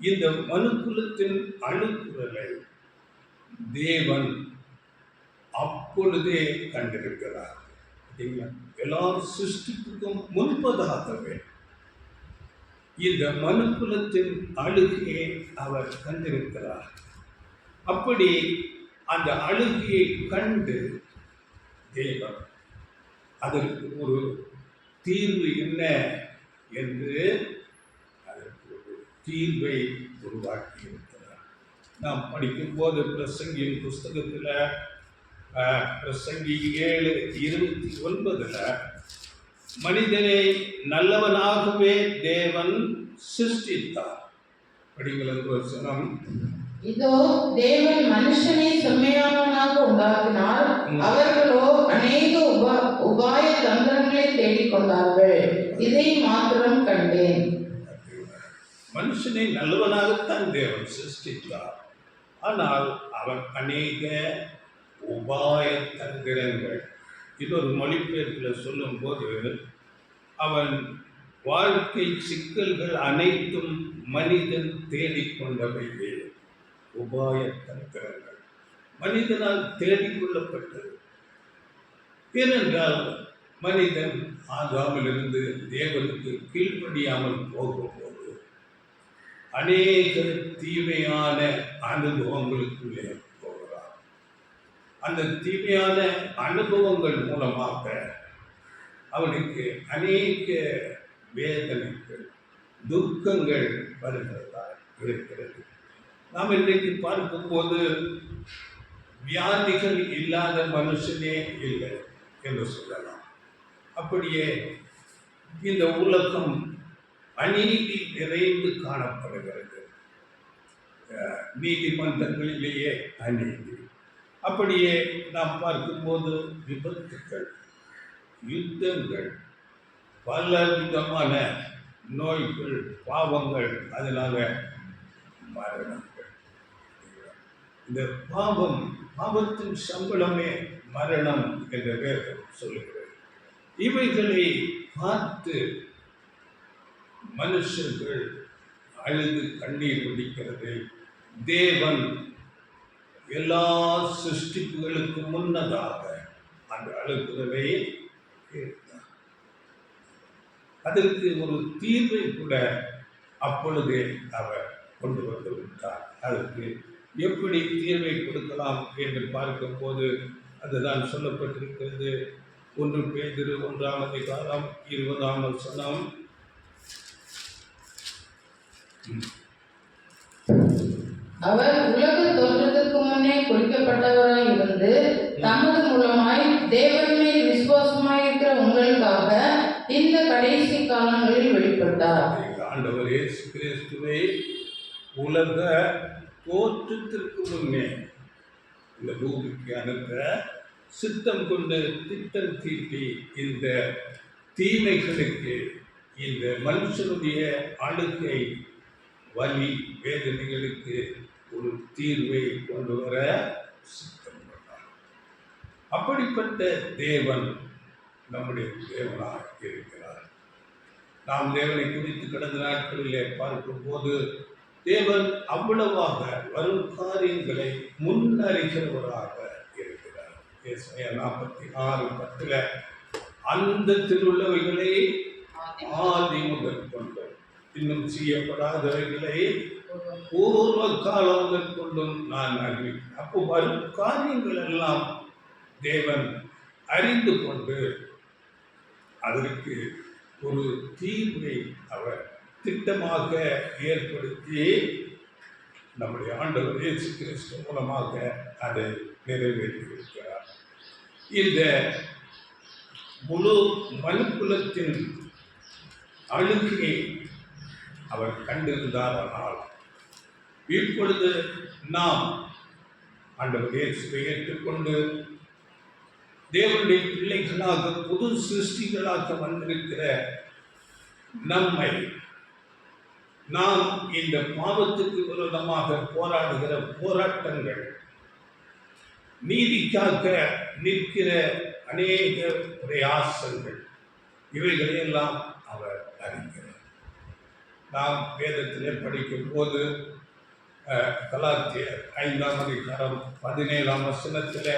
இந்த மனுக்குலத்தின் அழுக்குறலை தேவன் அப்பொழுதே கண்டிருக்கிறார். எல்லா சிருஷ்டிப்புக்கும் முன்பதாகவே இந்த மனுக்குலத்தின் அழுகையை அவர் கண்டிருக்கிறார். அப்படி அந்த அழுகையை கண்டு தேவன் அதற்கு ஒரு தீர்வு என்ன என்று அதற்கு ஒரு தீர்வை உருவாக்கி இருக்கிறார். நாம் படிக்கும்போது பிரசங்கியின் புஸ்தகத்தில் பிரசங்கி 7:29 மனிதனை நல்லவனாகவே தேவன் சிருஷ்டித்தார். படிங்கள் வசனம். இதோ தேவன் மனுஷனை செம்மையானவனாக உண்டாக்கினார், அவர்களோ அநேக உபாய தந்திரங்களை தேடிக்கொண்டார்கள், இதை மாத்திரம் கண்டேன். மனுஷனை நல்லவனாகத்தான் தேவன் சிருஷ்டித்தார். ஆனால் அவன் அநேக உபாய தந்திரங்கள், இன்னொரு மொழிபெயர்ப்பில் சொல்லும்போது அவன் வாழ்க்கை சிக்கல்கள் அனைத்தும் மனிதன் தேடிக்கொண்டவையே உபாய தந்திரங்கள், மனிதனால் தேடிக்கொள்ளப்பட்டது. ஏனென்றால் மனிதன் ஆகாமலிருந்து தேவனுக்கு கீழ்ப்படியாமல் போகும்போது அநேக தீமையான அனுபவங்களுக்குள்ளே போகிறார். அந்த தீமையான அனுபவங்கள் மூலமாக அவனுக்கு அநேக வேதனைகள், துக்கங்கள் வருகிறதா இருக்கிறது. நாம் இன்றைக்கு பார்க்கும்போது வியாதிகள் இல்லாத மனுஷனே இல்லை என்று சொல்லலாம். அப்படியே இந்த உலகம் அநீதி நிறைந்து காணப்படுகிறது. நீதிமன்றங்களிலேயே அநீதி. அப்படியே நாம் பார்க்கும்போது விபத்துக்கள், யுத்தங்கள், பல விதமான நோய்கள், பாவங்கள், அதனால மரணங்கள். இந்த பாவத்தின் சம்பளமே மரணம் என்ற வேதம் சொல்லுகிறது. இவைகளை பார்த்து மனுஷர்கள் அழுது கண்ணீர் வடிக்கிறது. தேவன் எல்லா சிருஷ்டிப்புகளுக்கு முன்னதாக அந்த அழுகுறவை கேட்டார். அதற்கு ஒரு தீர்வை கூட அப்பொழுதே அவர் கொண்டு வந்து விட்டார். அதற்கு எப்படி தீர்வை கொடுக்கலாம் என்று பார்க்கும்போது அதுதான் சொல்லப்பட்டிருக்கிறது. 1 பேதுரு 1:20 அவர் உலக தோற்றத்துக்கு முன்னே குறிக்கப்பட்டவராய் இருந்து தமது மூலமாய் தேவன் மேல் விசுவாசமாயிருக்கிற உங்களுக்காக இந்த கடைசி காலங்களில் வெளிப்பட்டார். ஆண்டவர் இயேசு கிறிஸ்துவை உலக தோற்றத்திற்கு முன்னே இந்த பூமிக்கு அனுப்ப சித்தம் கொண்டு திட்டம் தீட்டி இந்த தீமைகளுக்கு, இந்த மனுஷனுடைய அழுகை, வலி, வேதனைகளுக்கு ஒரு தீர்வை கொண்டு வர சித்தம் கொண்டார். அப்படிப்பட்ட தேவன் நம்முடைய தேவனாக இருக்கிறார். நாம் தேவனை குறித்து கடந்த நாட்களிலே பார்க்கும்போது தேவன் அவ்வளவாக வரும் காரியங்களை முன்னறிகிறவராக இருக்கிறார். ஏசாயா 46:10 அந்தத்தில் உள்ளவைகளை ஆதி முதல் கொண்டு இன்னும் செய்யப்படாதவைகளை பூர்வ காலம் முதல் கொண்டும் நான் அறிவிக்கிறேன். அப்போ வரும் காரியங்கள் எல்லாம் தேவன் அறிந்து கொண்டு அதற்கு ஒரு தீர்வை அவர் திட்டமாக ஏற்படுத்தி நம்முடைய ஆண்டவர் இயேசு கிறிஸ்து மூலமாக அதை நிறைவேற்றியிருக்கிறார். இந்த முழு மனுக்குலத்தின் அழுகையை அவர் கண்டிருந்தாரானால் இப்பொழுது நாம் ஆண்டவர் இயேசுவை ஏற்றுக்கொண்டு தேவனுடைய பிள்ளைகளாக புது சிருஷ்டிகளாக வந்திருக்கிற நம்மை நாம் இந்த பாவத்துக்கு விரோதமாக போராடுகிற போராட்டங்கள், நீதிக்காக நிற்கிற அநேக பிரயாசங்கள், இவைகளையெல்லாம் அவர் அறிகிறார். நாம் வேதத்திலே படிக்கும் போது கலாத்தியர் 5:17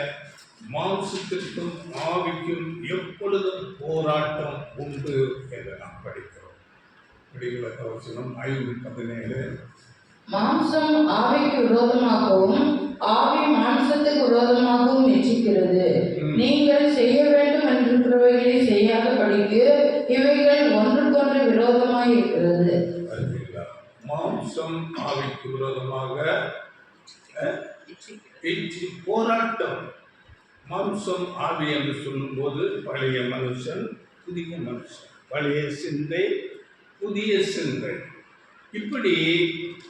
மாம்சத்திற்கும் ஆவிக்கும் எப்பொழுதும் போராட்டம் உண்டு என்று நாம் படிக்கிறோம். 5:17 மாம்சம் ஆவிக்கு விரோதமாகவும் ஆவி மாம்சத்துக்கு விரோதமாகவும் இச்சிக்கிறது. நீங்கள் செய்ய வேண்டும் என்றிருக்கிறவைகளை செய்யாதபடிக்கு இவைகள் ஒன்றுக்கொன்று விரோதமாய் இருக்கிறது. மாம்சம் ஆவிக்கு விரோதமாக போராட்டம் மாம்சம் ஆவி என்று சொல்லும்போது பழைய மனுஷன், புதிய மனுஷன், பழைய சிந்தை, புதிய சிந்தை. இப்படி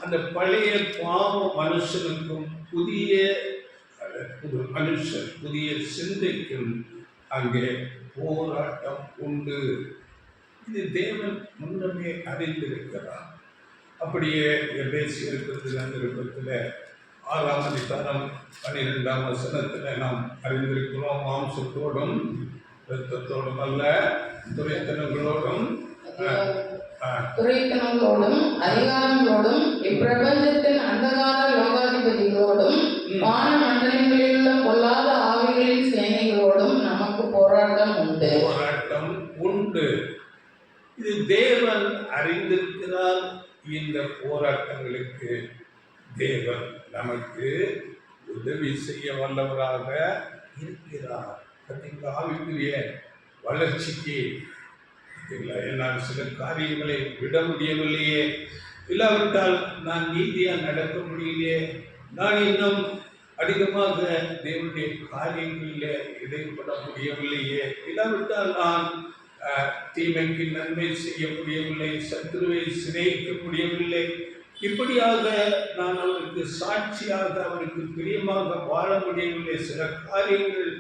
அந்த பழைய பாவ மனுஷனுக்கும் புதிய புது மனுஷன், புதிய சிந்தைக்கும் அங்கே போராட்டம் உண்டு. இது தேவன் முன்னமே அறிந்திருக்கிறார். அப்படியே எபேசியர் நிருபத்தில் 6ஆம் அதிகாரம் 12ஆம் வசனத்தில் நாம் அறிந்திருக்கிறோம். மாம்சத்தோடும் இரத்தத்தோடும் அல்ல, துரைத்தனங்களோடும் அதிகாரங்களோடும் இப்பிரபஞ்சத்தின் அந்தகார லோகாதிபதிகளோடும் வான மண்டலங்களில் உள்ள பொல்லாத ஆவிகளின் சேனைகளோடும் நமக்கு போராட்டம் உண்டு. இது தேவன் அறிந்திருக்கிறார். இந்த போராட்டங்களுக்கு தேவன் நமக்கு உதவி செய்ய வல்லவராக இருக்கிறார். ஆவிக்குரிய வளர்ச்சிக்கு என்னால் சில காரியங்களை விட முடியவில்லையே, இல்லாவிட்டால் நான் நீதியாக நடக்க முடியலையே, நான் இன்னும் அதிகமாக தேவனுடைய காரியங்களில் ஈடுபட முடியவில்லையே, இல்லாவிட்டால் நான் தீமைக்கு நன்மை செய்ய முடியவில்லை, சத்துருவை சிநேகிக்க முடியவில்லை, இப்படியாக நான் அவருக்கு சாட்சியாக அவருக்கு பிரியமாக வாழ முடியவில்லை, சில காரியங்கள்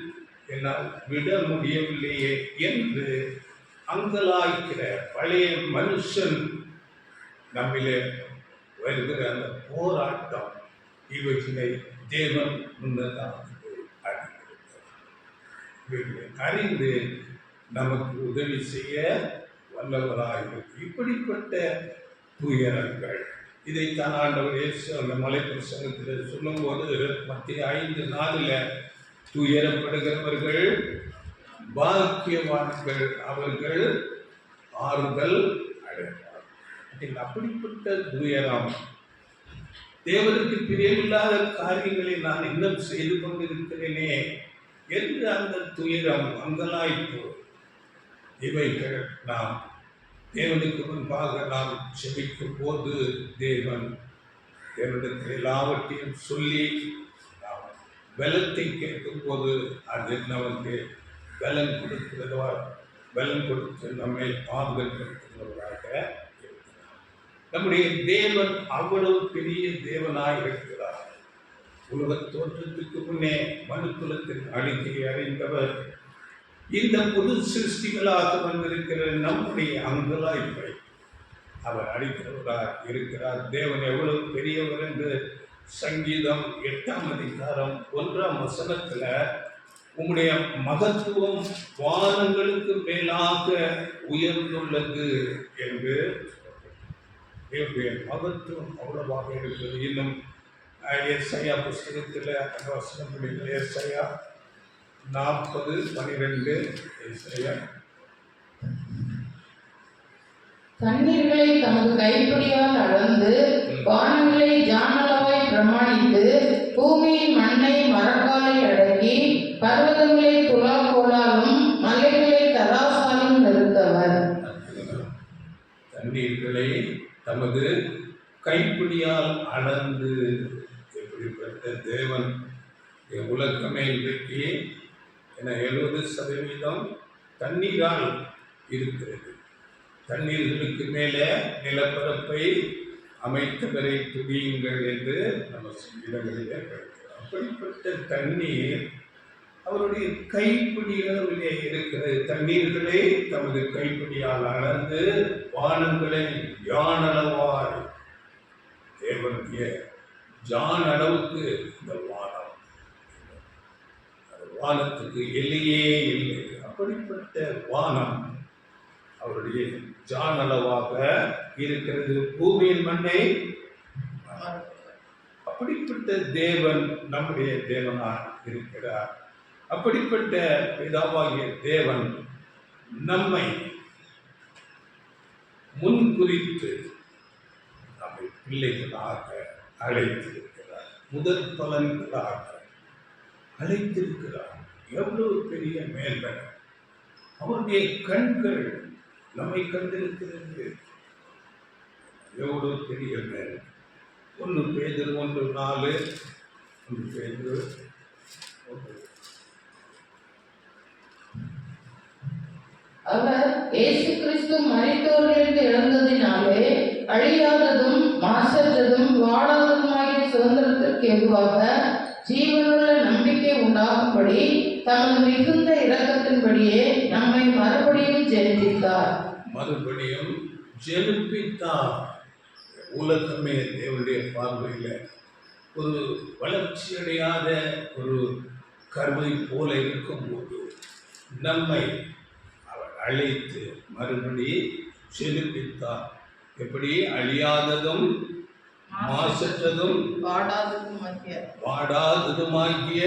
என்னால் விட முடியவில்லையே என்று அங்கலாய்க்கிற பழைய மனுஷன் நம்மிலே வருகிற அந்த போராட்டம், இவற்றை தேவன் முன்னதாக அறிந்து நமக்கு உதவி செய்ய வல்லவராக. இப்படிப்பட்ட துயரங்கள் இதைத்தான் ஆண்டவர் இயேசு அந்த மலைப்பிரசங்கத்தில் சொல்லும்போது மத்திய 5:4 துயரப்படுகிறவர்கள் பாக்கியவான்கள், அவர்கள் ஆறுதல் அடைவார். அப்படிப்பட்ட துயரம், தேவனுக்கு பிரியமில்லாத காரியங்களை நான் இன்னும் செய்து கொண்டிருக்கிறேனே என்று அந்த துயரம், அங்கலாய்ப்பு, இவைகள் நாம் தேவனுக்கு முன்பாக நாம் செபிக்கும் போது தேவன் தேவனுக்கு எல்லாவற்றையும் சொல்லி நாம் பலத்தை கேட்கும் போது அது நமக்கு பலன் கொடுக்கிறதா, பலன் கொடுத்து நம்மை ஆறுதல் கொடுக்கிறவராக இருக்கிறார். நம்முடைய தேவன் அவ்வளவு பெரிய தேவனாய் இருக்கிறார். உலக தோற்றத்துக்கு முன்னே மனுக்குலத்தின் அழிக்கையை அறிந்தவர். இந்த புது சிருஷ்டிகளாக வந்திருக்கிற நம்முடைய அங்கலாய்ப்பை அவர் அளிக்கிறவராக இருக்கிறார். தேவன் எவ்வளவு பெரியவர் என்று சங்கீதம் 8ஆம் அதிகாரம் 1ஆம் வசனத்தில் உம்முடைய மகத்துவம் வானங்களுக்கு மேலாக உயர்ந்துள்ளது என்று என்னுடைய மகத்துவம் அவ்வளவாக இருக்கிறது. இன்னும் எஸ்ஐயா புஸ்தகத்தில் அந்த வசனம் முடிந்த எஸ்ஐயா 40:12 எஸ்ஐயா தண்ணீர்களை தமது கைப்பிடியால் அளந்து வானங்களை ஜானளவாய் பிரமாணித்து பூமியின் மண்ணை மரக்காலை அடக்கி பர்வதங்களை துலாக்கோலாலும் மலைகளை தராசாலும் நிறுத்தவர். தண்ணீர்களை தமது கைப்பிடியால் அளந்து, எப்படிப்பட்ட தேவன்! உலகமே இன்றைக்கு 70% தண்ணீரால் இருக்கிறது. தண்ணீர்களுக்கு மேலே நிலப்பரப்பை அமைத்தவரை துதியுங்கள் என்று நம்ம இடங்களிலே படிக்கிறோம். அப்படிப்பட்ட தண்ணீர் அவருடைய கைப்பிடிகளிலே இருக்கிறது. தண்ணீர்களை தமது கைப்பிடியால் அளந்து வானங்களை யானளவாய், தேவனுடைய ஜான் அளவுக்கு இந்த வானம், வானத்துக்கு எல்லையே இல்லை. அப்படிப்பட்ட வானம் அவருடைய ஜான் அளவாக இருக்கிறது. பூமியின் மண்ணை அப்படிப்பட்ட தேவன் நம்முடைய தேவனாக இருக்கிறார். அப்படிப்பட்ட பிதாவாகிய தேவன் நம்மை முன்குறித்து நம்மை பிள்ளைகளாக அழைத்திருக்கிறார். முதல் பலன்களாக அழைத்திருக்கிறார். எவ்வளவு பெரிய மேன்மை! அவருடைய கண்கள் நம்மை கண்டிருக்கிறது. எவ்வளவு பெரிய மேன்மை! 1 பேதுரு 1:4, 1 பேதுரு அவர் இயேசு கிறிஸ்து மரித்தோரிலிருந்து எழுந்ததினாலே அழியாததும் மாசற்றதும் வாடாததுமாகிய சுதந்திரத்திற்கு எதுவாக ஜீவனுள்ள நம்பிக்கை உண்டாகும்படி தமது மிகுந்த இரக்கத்தின்படியே நம்மை மறுபடியும் ஜெனிப்பித்தார். மறுபடியும் ஜெனிப்பித்தார். உலகமே தேவனுடைய பார்வையில் ஒரு வளர்ச்சியடையாத ஒரு கருவை போல இருக்கும்போது நம்மை அவர் அழைத்து மறுபடி ஜெனிப்பித்தார். எப்படி? அழியாததும் மாசற்றதும் வாடாததுமாகிய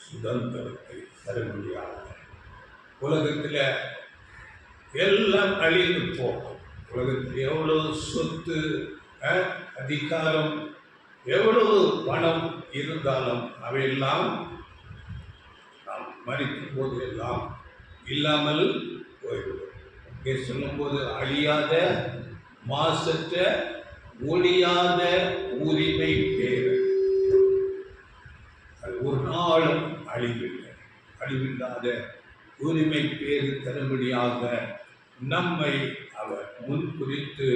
சுதந்திரத்தை தரும்படியாக. உலகத்தில் எல்லாம் அழிந்து போகும். உலகத்தில் எவ்வளவு சொத்து, அதிகாரம், எவ்வளவு பணம் இருந்தாலும் அவையெல்லாம் நாம் மரிக்கும் போது எல்லாம் இல்லாமல் போய்விடும். இங்கே சொல்லும்போது அழியாத மாசற்ற ஒழியாத உரிமை பேர், அது ஒரு நாளும் அழிவில்லாத உரிமை பேரு தரும்படியாக நம்மை அவர் முன்குறித்து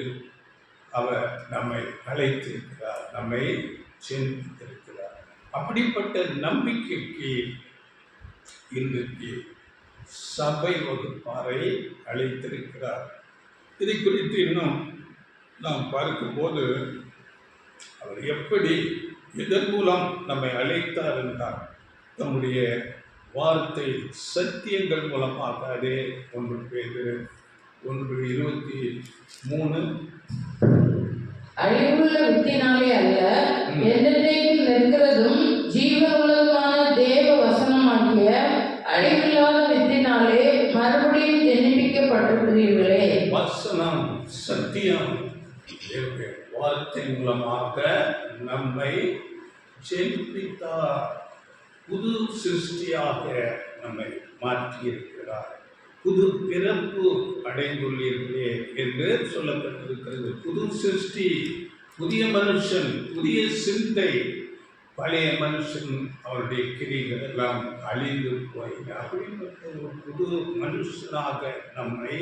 அவர் நம்மை அழைத்திருக்கிறார், நம்மை சென்றிருக்கிறார். அப்படிப்பட்ட நம்பிக்கைக்கு இன்றைக்கு சபை வகுப்பாரை அழைத்திருக்கிறார். இதை குறித்து இன்னும் நாம் பார்க்கும்போது அவர் எப்படி இதன் மூலம் நம்மை அழைத்தார் என்றார். தம்முடைய வார்த்தை சத்தியங்கள் மூலமாக. அதே 1 பேதுரு 1:23 அழிவுள்ள வித்தினாலே அல்ல, என்றென்றைக்கும் நிற்கிறதும் ஜீவனுள்ளதுமான தேவ வசனமாகிய அழிவில்லாத வித்தினாலே மறுபடியும் ஜெனிப்பிக்கப்பட்டிருக்கிறீர்களே. வசனம் சத்தியம் வார்த்தை மூலமாக நம்மை ஜெனிப்பித்தார். புது சிருஷ்டியாக நம்மை மாற்றியிருக்கிறார். புது பிறப்பு அடைந்துள்ளீர்களே என்று சொல்லப்பட்டிருக்கிறது. புது சிருஷ்டி, புதிய மனுஷன், புதிய சிந்தை. பழைய மனுஷன் அவருடைய கிரிகள் எல்லாம் அழிந்து போய் அப்படிப்பட்ட ஒரு புது மனுஷனாக நம்மை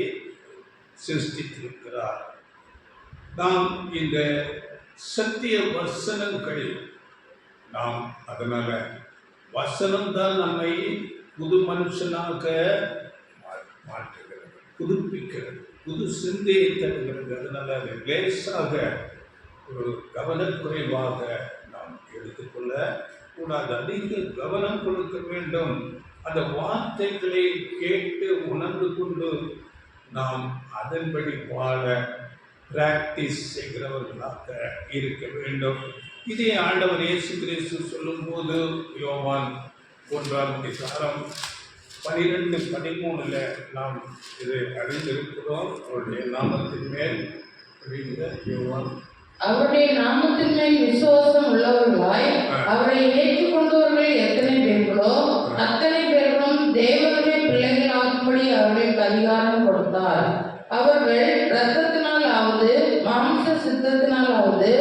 சிருஷ்டித்திருக்கிறார். நாம் இந்த சத்திய வசனங்கள், நாம் அதனால வசனம்தான் நம்மை புது மனுஷனாக மாற்றுகிறது, புதுப்பிக்கிறது, புது சிந்தையை தருகிறது. அதனால அது லேசாக ஒரு கவனக்குறைவாக நாம் எடுத்துக்கொள்ள கூடாது. அதிக கவனம் கொடுக்க வேண்டும். அந்த வார்த்தைகளை கேட்டு உணர்ந்து கொண்டு நாம் அதன்படி வாழ பிராக்டிஸ் செய்கிறவர்களாக இருக்க வேண்டும். இதே ஆண்டவர் இயேசு கிறிஸ்து சொல்லும்போது யோவான் 1:12-13 நாம் இதை அறிந்திருக்கிறோம். அவருடைய நாமத்தின் மேல் யோவான் அவருடைய நாமத்தின் மேல் விசுவாசம் உள்ளவர்களாய் அவரை ஏற்றுக்கொண்டவர்கள் எத்தனை பேர்களோ அத்தனை பேர்களும் தேவனுடைய பிள்ளைகளாகும்படி அவர்களுக்கு அதிகாரம் கொடுத்தார். அவர்கள் இரத்தத்தினாலாவது மாம்ச சித்தத்தினாலாவது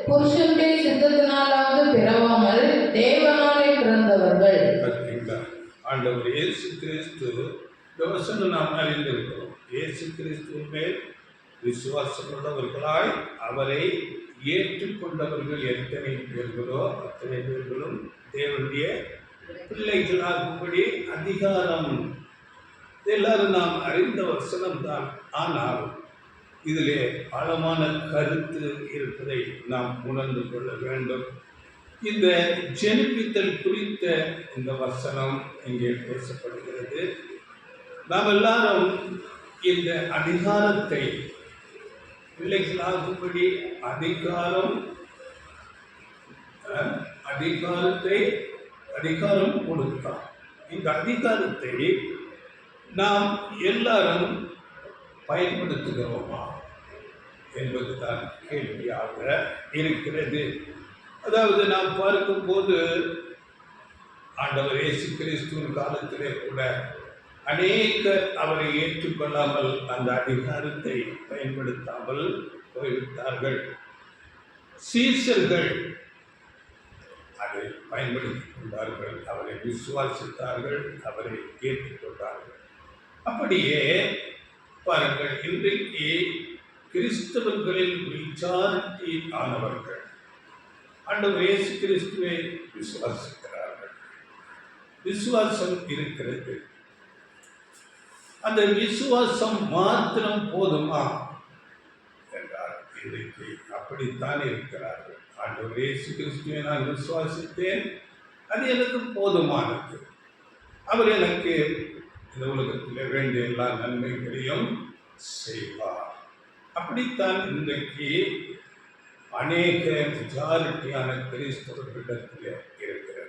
புருஷனுடைய சித்தத்தினாலாவது பிறவாமல் தேவனாலே பிறந்தவர்கள். ஆண்டவர் இயேசு கிறிஸ்து வசனம் நாம் அறிந்திருக்கிறோம். இயேசு கிறிஸ்துவின் மேல் விசுவாசம் உள்ளவர்களாய் அவரை ஏற்றுக்கொண்டவர்கள் எத்தனை பேர்களோ அத்தனை பேர்களும் தேவனுடைய பிள்ளைகளாகும்படி அதிகாரம். எல்லாரும் நாம் அறிந்த வசனம்தான். ஆனால் இதிலே ஆழமான கருத்து இருப்பதை நாம் உணர்ந்து கொள்ள வேண்டும். இந்த ஜெனிப்பித்தல் குறித்த இந்த வசனம் இங்கே பேசப்படுகிறது. நாம் எல்லாரும் இந்த அதிகாரத்தை பிள்ளைகளாகும்படி அதிகாரம் கொடுத்தார். இந்த அதிகாரத்தை நாம் எல்லாரும் பயன்படுத்துகிறோமா என்பதுதான் கேள்வியாக இருக்கிறது. அதாவது நாம் பார்க்கும்போது ஆண்டவர் இயேசு கிறிஸ்துவின் காலத்திலே கூட அநேகர் அவரை ஏற்றுக்கொள்ளாமல் அந்த அதிகாரத்தை பயன்படுத்தாமல் போய்விட்டார்கள். சீசர்கள் அதை பயன்படுத்திக் கொண்டார்கள், அவரை விசுவாசித்தார்கள், அவரை ஏற்றுக்கொண்டார்கள். அப்படியே பாருங்கள், இன்றைக்கு கிறிஸ்தவர்களில் மெஜாரிட்டி ஆனவர்கள் ஆண்டவர் இயேசு கிறிஸ்துவை விசுவாசிக்கிறார்கள். விசுவாசம் இருக்கிறது. அந்த விசுவாசம் மாத்திரம் போதுமா என்றால் இன்றைக்கு அப்படித்தான் இருக்கிறார்கள். ஆண்டவர் இயேசு கிறிஸ்துவை நான் விசுவாசித்தேன், அது எனக்கு போதுமானது. அவர் எனக்கு இந்த உலகத்தில் வேண்டிய எல்லா நன்மைகளையும் செய்வார். அப்படித்தான் இன்றைக்கு அநேக மெஜாரிட்டியான கிறிஸ்தவர்களிடத்தில் இருக்கிறது.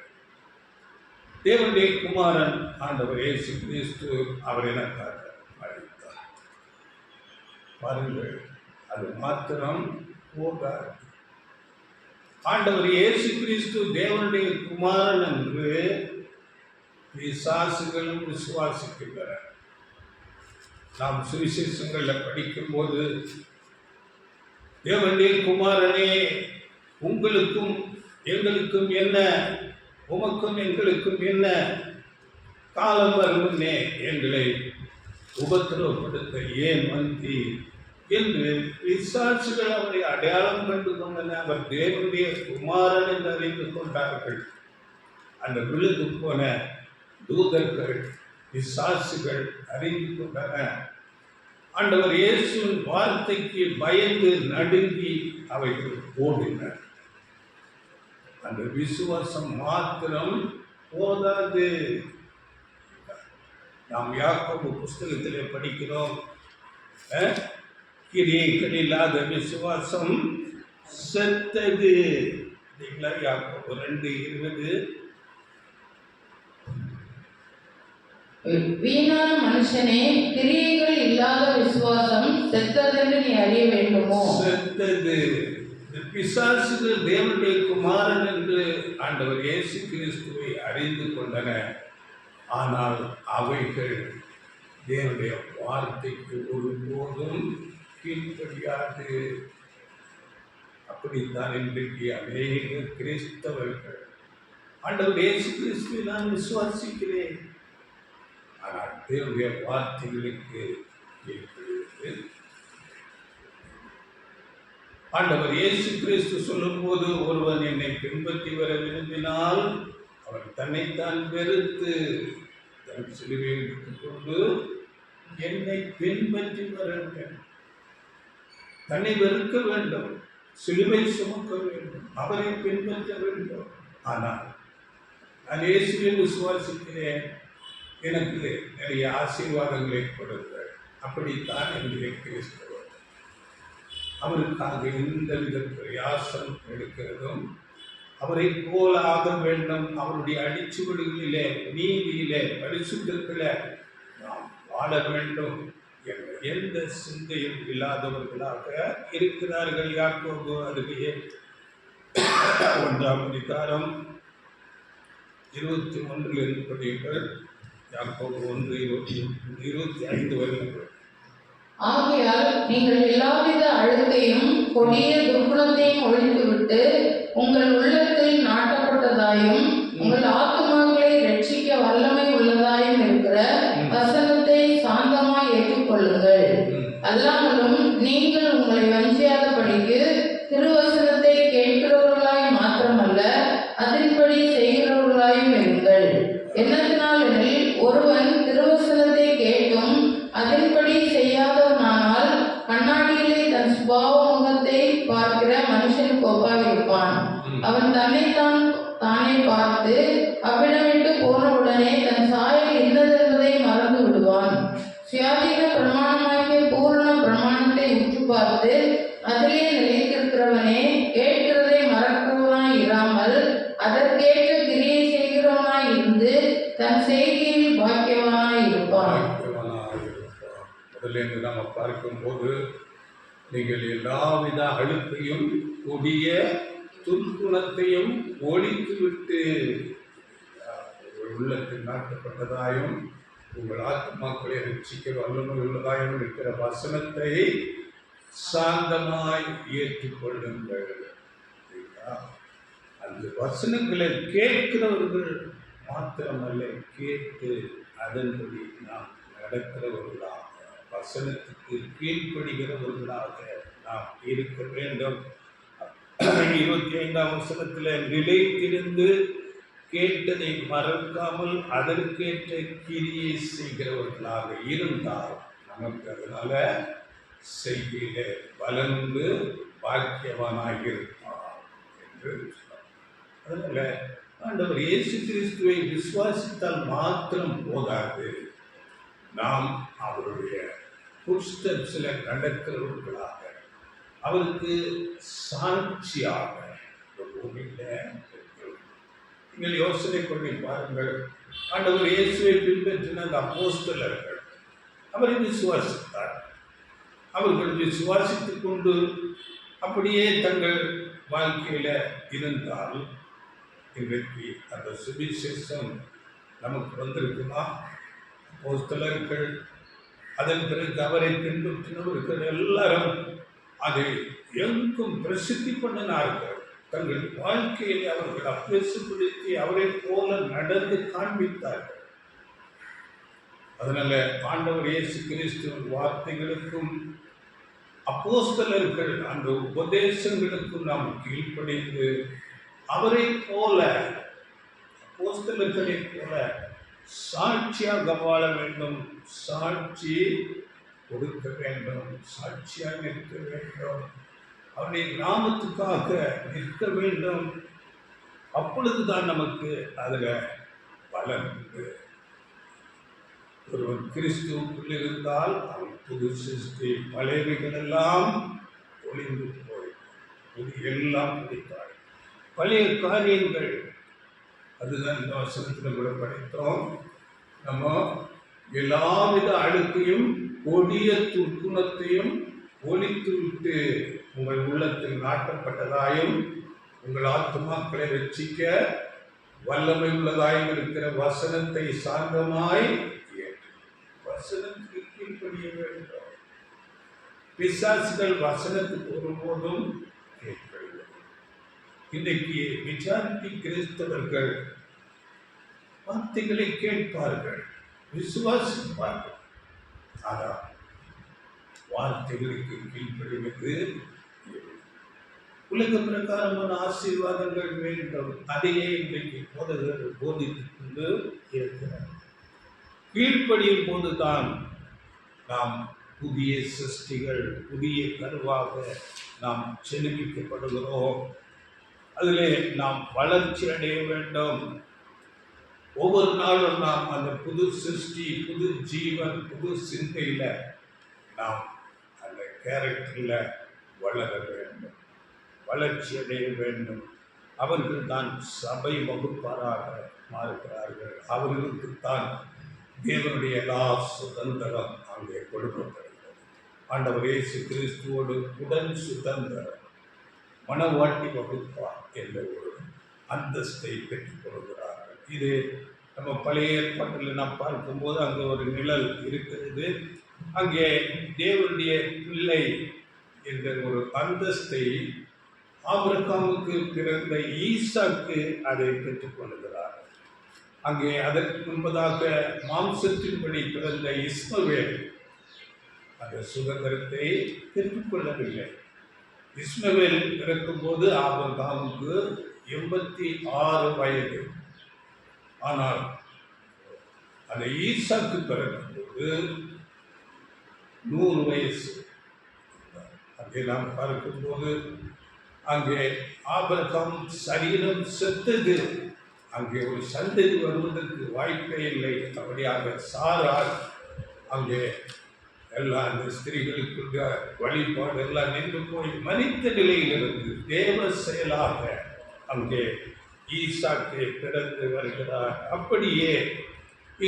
தேவனுடைய குமாரன் ஆண்டவர் இயேசு கிறிஸ்து அவர் எனக்காக மரித்தார். பாருங்கள், அது மாத்திரம் போகாது. ஆண்டவர் இயேசு கிறிஸ்து தேவனுடைய குமாரன் என்று பிசாசுகளும் விசுவாசிக்கின்றனர். நாம் சுவிசேஷங்களில் படிக்கும்போது, தேவனுடைய குமாரனே, உங்களுக்கும் எங்களுக்கும் என்ன, உமக்கும் எங்களுக்கும் என்ன, காலம் வரும் முன்னே எங்களை உபத்திரவப்படுத்த ஏன் வந்தி என்று பிசாசுகள் அவரை அடையாளம் கண்டு கொண்டன. அவர் தேவனுடைய குமாரன் என்று அறிந்து கொண்டார்கள். அந்த விழுந்து போன தூதர்கள், பிசாசுகள் அறிந்து கொண்டன. ஆண்டவர் இயேசுவின் வார்த்தைக்கு பயந்து நடுங்கி அவைகள் ஓடினர். அந்த விசுவாசம் மாத்திரம் போதாது. நாம் யாக்கோபு புஸ்தகத்திலே படிக்கிறோம், கிரியைகள் இல்லாத விசுவாசம் செத்தது. யாக்கோபு 2:20. வீணான மனுஷனே, கிரியைகள் இல்லாத விசுவாசம் செத்ததென்று நீ அறிய வேண்டுமோ? செத்தது. பிசாசுகள் தேவனுடைய குமாரன் என்று ஆண்டவர் இயேசு கிறிஸ்துவை அறிந்து கொண்டன. ஆனால் அவைகள் தேவனுடைய வார்த்தைக்கு ஒருபோதும் கீழ்ப்படியாது. அப்படித்தான் இன்றைக்கு அநேக கிறிஸ்தவர்கள், ஆண்டவர் இயேசு கிறிஸ்துவை நான் விசுவாசிக்கிறேன், ஆனால் தேவனுடைய வார்த்தைகளுக்கு கீழ்ப்படிவது. ஆண்டவர் இயேசு கிறிஸ்து சொல்லும் போது, ஒருவன் என்னை பின்பற்றி வர விரும்பினால் அவன் தன்னைத்தான் வெறுத்து தன் சிலுவையை எடுத்துக்கொண்டு என்னை பின்பற்றி வர வேண்டும். தன்னை வெறுக்க வேண்டும், சிலுவை சுமக்க வேண்டும், அவரை பின்பற்ற வேண்டும். ஆனால் நான் இயேசுவை விசுவாசிக்கிறேன், எனக்கு நிறைய ஆசீர்வாதங்களை கொடுங்கள். அப்படித்தான் என்னுடைய கிறிஸ்தவர் அவருக்காக எந்தவித பிரயாசம் எடுக்கிறதும், அவரை போல ஆக வேண்டும், அவருடைய அடிச்சுவடுகளிலே, நீதியிலே, பரிசுத்தத்திலே நாம் வாழ வேண்டும் என்ற எந்த சிந்தையும் இல்லாதவர்களாக இருக்கிறார்கள். யாக்கோபு அருகே 1ஆம் அதிகாரம் 21 படியுங்கள். யாக்கோபு 1:25 வருகிறது. ஆகையால் நீங்கள் எல்லாவித அழுக்கையும் கொடிய துர்க்குணத்தையும் ஒழித்துவிட்டு, உங்கள் உள்ளத்தில் நாட்டப்பட்டதாயும் உங்கள் ஆத்துமாக்களை ரட்சிக்க வல்லமை உள்ளதாயும் இருக்கிற வசனத்தை சாந்தமாய் ஏற்றுக்கொள்ளுங்கள். அல்லாமலும் நீங்கள் உங்களை வஞ்சியாதபடிக்கு திருவசனத்தை கேட்கிறவர்களாய் மாத்திரமல்ல, அதன்படி செய்கிறவர்களாயும் இருங்கள். என்னத்தினால் எனில், ஒருவன் திருவசனத்தை கேட்டும் அதன்படி செய்யாதவனானால் கண்ணாடியிலே தன் சுபாவ முகத்தை பார்க்கிற மனுஷன் கோப்பாயிருப்பான். அவன் தன்னைத்தான் தானே பார்த்து அவ்விடமிட்டு போனவுடனே தன் சாயல் இன்னதென்பதை மறந்து விடுவான். சுயாதீன பிரமாணமாகிய பூரண பிரமாணத்தை உற்று பார்த்து அதிலே நிலைத்திருக்கிறவனே, கேட்கிறதை மறக்கிறவனாய் இராமல் அதற்கேற்ற கிரியை செய்கிறவனாய் இருந்து தன் செய்கையில் பாக்கியவனாய் இருப்பான். முதல்ல நாம் பார்க்கும்போது, நீங்கள் எல்லாவித அழுக்கையும் கொடிய துர்க்குணத்தையும் ஒழித்துவிட்டு உங்கள் உள்ளத்தில் நாட்டப்பட்டதாயும் உங்கள் ஆத்மாக்களை ரட்சிக்க வல்லமை உள்ளதாயும் இருக்கிற வசனத்தை சாந்தமாய் ஏற்றுக்கொள்ளுங்கள். அந்த வசனங்களை கேட்கிறவர்கள் மாத்திரமல்ல, கேட்டு அதன்படி நாம் நடக்கிறவர்களாக, வசனத்துக்கு கீழ்ப்படுகிறவர்களாக நாம் இருக்க வேண்டும். 25ஆம் வசனத்தில் நிலைத்திருந்து கேட்டதை மறக்காமல் அதற்கேற்ற கிரியை செய்கிறவர்களாக இருந்தால் நமக்கு அதனால செய்கிற பலனுண்டு, பாக்கியவானாக இருப்பார் என்று சொன்னார். அதனால ஆண்டவர் இயேசு கிறிஸ்துவை விசுவாசித்தால் மாத்திரம் போதாது, நாம் அவருடைய புஸ்தகத்தில் நடக்கிறவர்களாக, அவருக்கு சாட்சியாக இந்த பூமியில் இருக்கிறோம். நீங்கள் யோசனை பண்ணி பாருங்கள். ஆண்டவர் இயேசுவை பின்பற்றின அந்த அப்போஸ்தலர்கள் அவரை விசுவாசித்தார். அவர்கள் விசுவாசித்துக் கொண்டு அப்படியே தங்கள் வாழ்க்கையில இருந்தால் இன்றைக்கு அந்த சுவிசேஷம் நமக்கு வந்திருக்குமா? அப்போஸ்தலர்கள், அதன் பிறகு அவரை பின்பற்றினவர்கள் எல்லாரும் அதை எங்கும் பிரசித்தி பண்ணினார்கள். தங்கள் வாழ்க்கையை அவர்கள் அபியாசப்படுத்தி அவரை போல நடந்து காண்பித்தார்கள். அதனால ஆண்டவர் இயேசு கிறிஸ்துவின் வார்த்தைகளுக்கும் அப்போஸ்தலர்கள் அந்த உபதேசங்களுக்கும் நாம் கீழ்ப்படிந்து அவரை போல, அப்போஸ்தலர்களை போல சாட்சியாக வாழ வேண்டும், சாட்சி கொடுக்க வேண்டும், சாட்சியாக நிற்க வேண்டும், அவருடைய நாமத்துக்காக நிற்க வேண்டும். அப்பொழுதுதான் நமக்கு அதில் பலன் உண்டு. ஒருவன் கிறிஸ்துவுக்குள் இருந்தால் அவன் புது சிருஷ்டி, பழையவைகள் எல்லாம் ஒளிந்து போய் புதிய எல்லாம் பிடித்தாள். பழைய காரியங்கள், அதுதான் இந்த வசனத்தில் கூட படித்தோம். நம்ம எல்லாவித அழுக்கையும் கொடிய துர்க்குணத்தையும் ஒழித்து விட்டு உங்கள் உள்ளத்தில் நாட்டப்பட்டதாயும் உங்கள் ஆத்துமாக்களை ரட்சிக்க வல்லமை உள்ளதாயும் இருக்கிற வசனத்தை சாந்தமாய் வசனத்துக்கு கீழ்ப்படிய வேண்டும். பிசாசுகள் வசனத்துக்கு ஒருபோதும் கீழ்ப்படிய. இன்றைக்கு மெஜாரிட்டி கிறிஸ்தவர்கள் வார்த்தைகளை கேட்பார்கள், விசுவாசிப்பார்கள், ஆனால் வார்த்தைகளுக்கு கீழ்ப்படிவது உலக பிரகாரமான ஆசீர்வாதங்கள் வேண்டும். அதையே இன்றைக்கு போதகர்கள் போதித்துக் கொண்டு இருக்கிறார். கீழ்ப்படியும் போதுதான் நாம் புதிய சிருஷ்டிகள், புதிய கருவாக நாம் செலுமிக்கப்படுகிறோம். அதிலே நாம் வளர்ச்சி அடைய வேண்டும். ஒவ்வொரு நாளும் நாம் அந்த புது சிருஷ்டி, புது ஜீவன், புது சிந்தையில் நாம் அந்த கேரக்டரில் வளர வேண்டும், வளர்ச்சி அடைய வேண்டும். அவர்கள் தான் சபை வகுப்பாராக மாறுகிறார்கள். அவர்களுக்கு தான் தேவனுடைய எல்லா சுதந்திரம் அங்கே கொடுக்கப்படுகிறது. ஆண்டவர் இயேசு கிறிஸ்துவோடு உடன் சுதந்திரம், மனவாட்டி வகுப்பார் என்ற ஒரு அந்தஸ்தை பெற்றுக் கொள்கிறார்கள். இது நம்ம பழைய ஏற்பாட்டில் நாம் பார்க்கும்போது அங்கே ஒரு நிழல் இருக்கிறது. அங்கே தேவனுடைய பிள்ளை என்ற ஒரு அந்தஸ்தை ஆபிரகாமுக்கு பிறந்த ஈசாக்கு அதை பெற்றுக் கொள்கிறார். அங்கே அதற்கு முன்பதாக மாம்சத்தின்படி பிறந்த இஸ்மவேல் அந்த சுதந்திரத்தை பெற்றுக்கொள்ளவில்லை. இஸ்மவேல் பிறக்கும்போது ஆபிரகாமுக்கு 86 வயது. ஆனால் அந்த ஈசாக்கு பிறக்கும்போது 100 வயசு. அங்கே நாம் பார்க்கும்போது அங்கே ஆபிரகாம் சரீரம் செத்தது. அங்கே ஒரு சந்ததி வருவதற்கு வாய்ப்பே இல்லை. அப்படியாக சாரார் அங்கே எல்லா அந்த ஸ்திரீகளுக்குள்ள வழிபாடு எல்லாம் நின்று போய் மனித நிலையிலிருந்து தேவ செயலாக அங்கே ஈசாக்கை பிறந்து வருகிறார். அப்படியே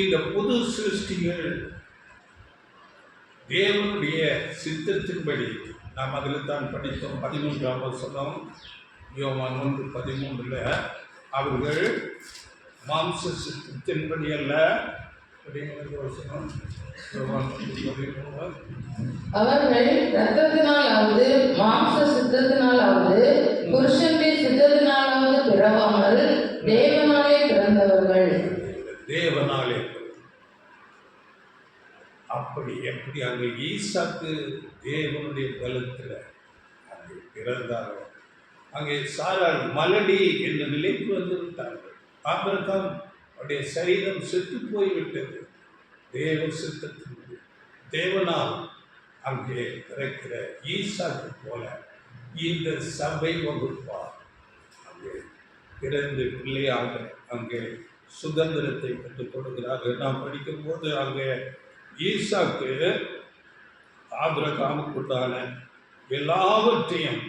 இந்த புது சிருஷ்டிகள் தேவனுடைய சித்தத்தின்படி நாம் அதில் தான் படித்தோம். 13ஆம் வசனம் யோவான் 1:13 அவர்கள் மாம்ச சித்தத்தின்படி அல்ல, அவர்கள் இரத்தத்தினாலாவது மாம்ச சித்தத்தினாலாவது புருஷனுடைய சித்தத்தினாலாவது பிறவாமல் தேவனாலே பிறந்தவர்கள். தேவனாலே எப்படி அங்கே ஈசாக்கு தேவனுடைய பலத்தில் அங்கே பிறந்தாரோ, அங்கே சாராள் மலடி என்ற நிலைக்கு வந்து விட்டார்கள். ஆபிரகாம் அவருடைய சரீரம் செத்து போய்விட்டது. தேவ சித்தத்தின்படி தேவனால் அங்கே பிறக்கிற ஈசாக்கு போல இந்த சபை வகுப்பார் அங்கே பிறந்து பிள்ளையாக அங்கே சுதந்திரத்தை பெற்றுக் கொடுக்கிறார்கள். நாம் படிக்கும்போது அங்கே ஈசாக்கு ஆபிரகாமுக்குண்டான எல்லாவற்றையும்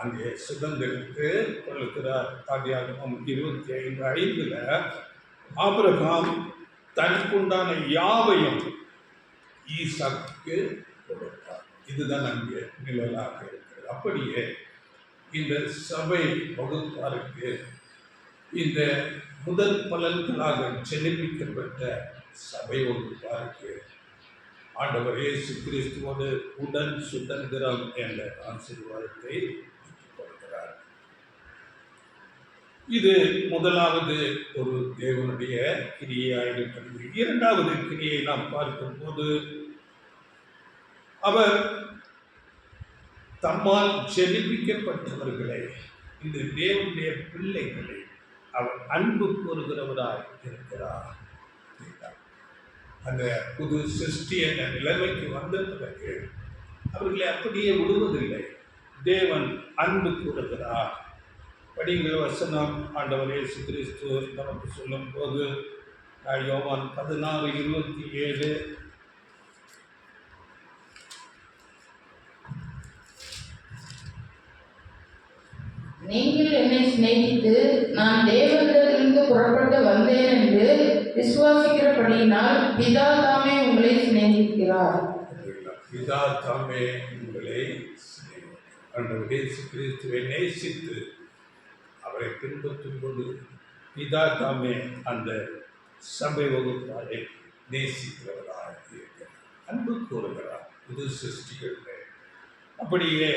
அங்கே சுதந்திரத்து கொள்கிறார். ஆதியாகமம் 25:5 ஆபிரகாம் தனக்குண்டான யாவையும் ஈசாக்கு கொடுத்தார். இதுதான் அங்கே நிழலாக இருக்கிறது. அப்படியே இந்த சபை வகுப்பாருக்கு இந்த முதல் பலன்களாக செலுப்பிக்கப்பட்ட சபை வகுப்பாருக்கு ஆண்டவர் இயேசு கிறிஸ்துவோடு உடன் சுதந்திரம் என்ற ஆசீர்வாதத்தை கொடுக்கிறார். இது முதலாவது ஒரு தேவனுடைய கிரியையாக இருக்கிறது. இரண்டாவது கிரியை நாம் பார்க்கும்போது, அவர் தம்மால் ஜெனிப்பிக்கப்பட்டவர்களை, இந்த தேவனுடைய பிள்ளைகளை அவர் அன்பு கூறுகிறவராய் இருக்கிறார். அந்த புது சிருஷ்டி என்ற நிலைமைக்கு வந்த பிறகு அவர்களை அப்படியே விடுவதில்லை. தேவன் அன்பு கூறுகிறார். படிங்கிற வசனம் ஆண்டவர் இயேசு கிறிஸ்து நமக்கு சொல்லும் போது யோவான் 16:27 நீங்கள் என்னை சிநேகித்து நான் தேவனிடத்திலிருந்து புறப்பட்டு வந்தேன் என்று விசுவாசிக்கிறபடியினால் பிதா தாமே உங்களை சிநேகிக்கிறார். பிதா தாமே உங்களை ஆண்டவர் இயேசு கிறிஸ்துவை நேசித்து அவரை பின்பற்றும் போது பிதா தாமே அந்த சபை வகுப்பாரை நேசிக்கிறவராக இருக்கிறார், அன்பு கூறுகிறார் புது சிருஷ்டிகள். அப்படியே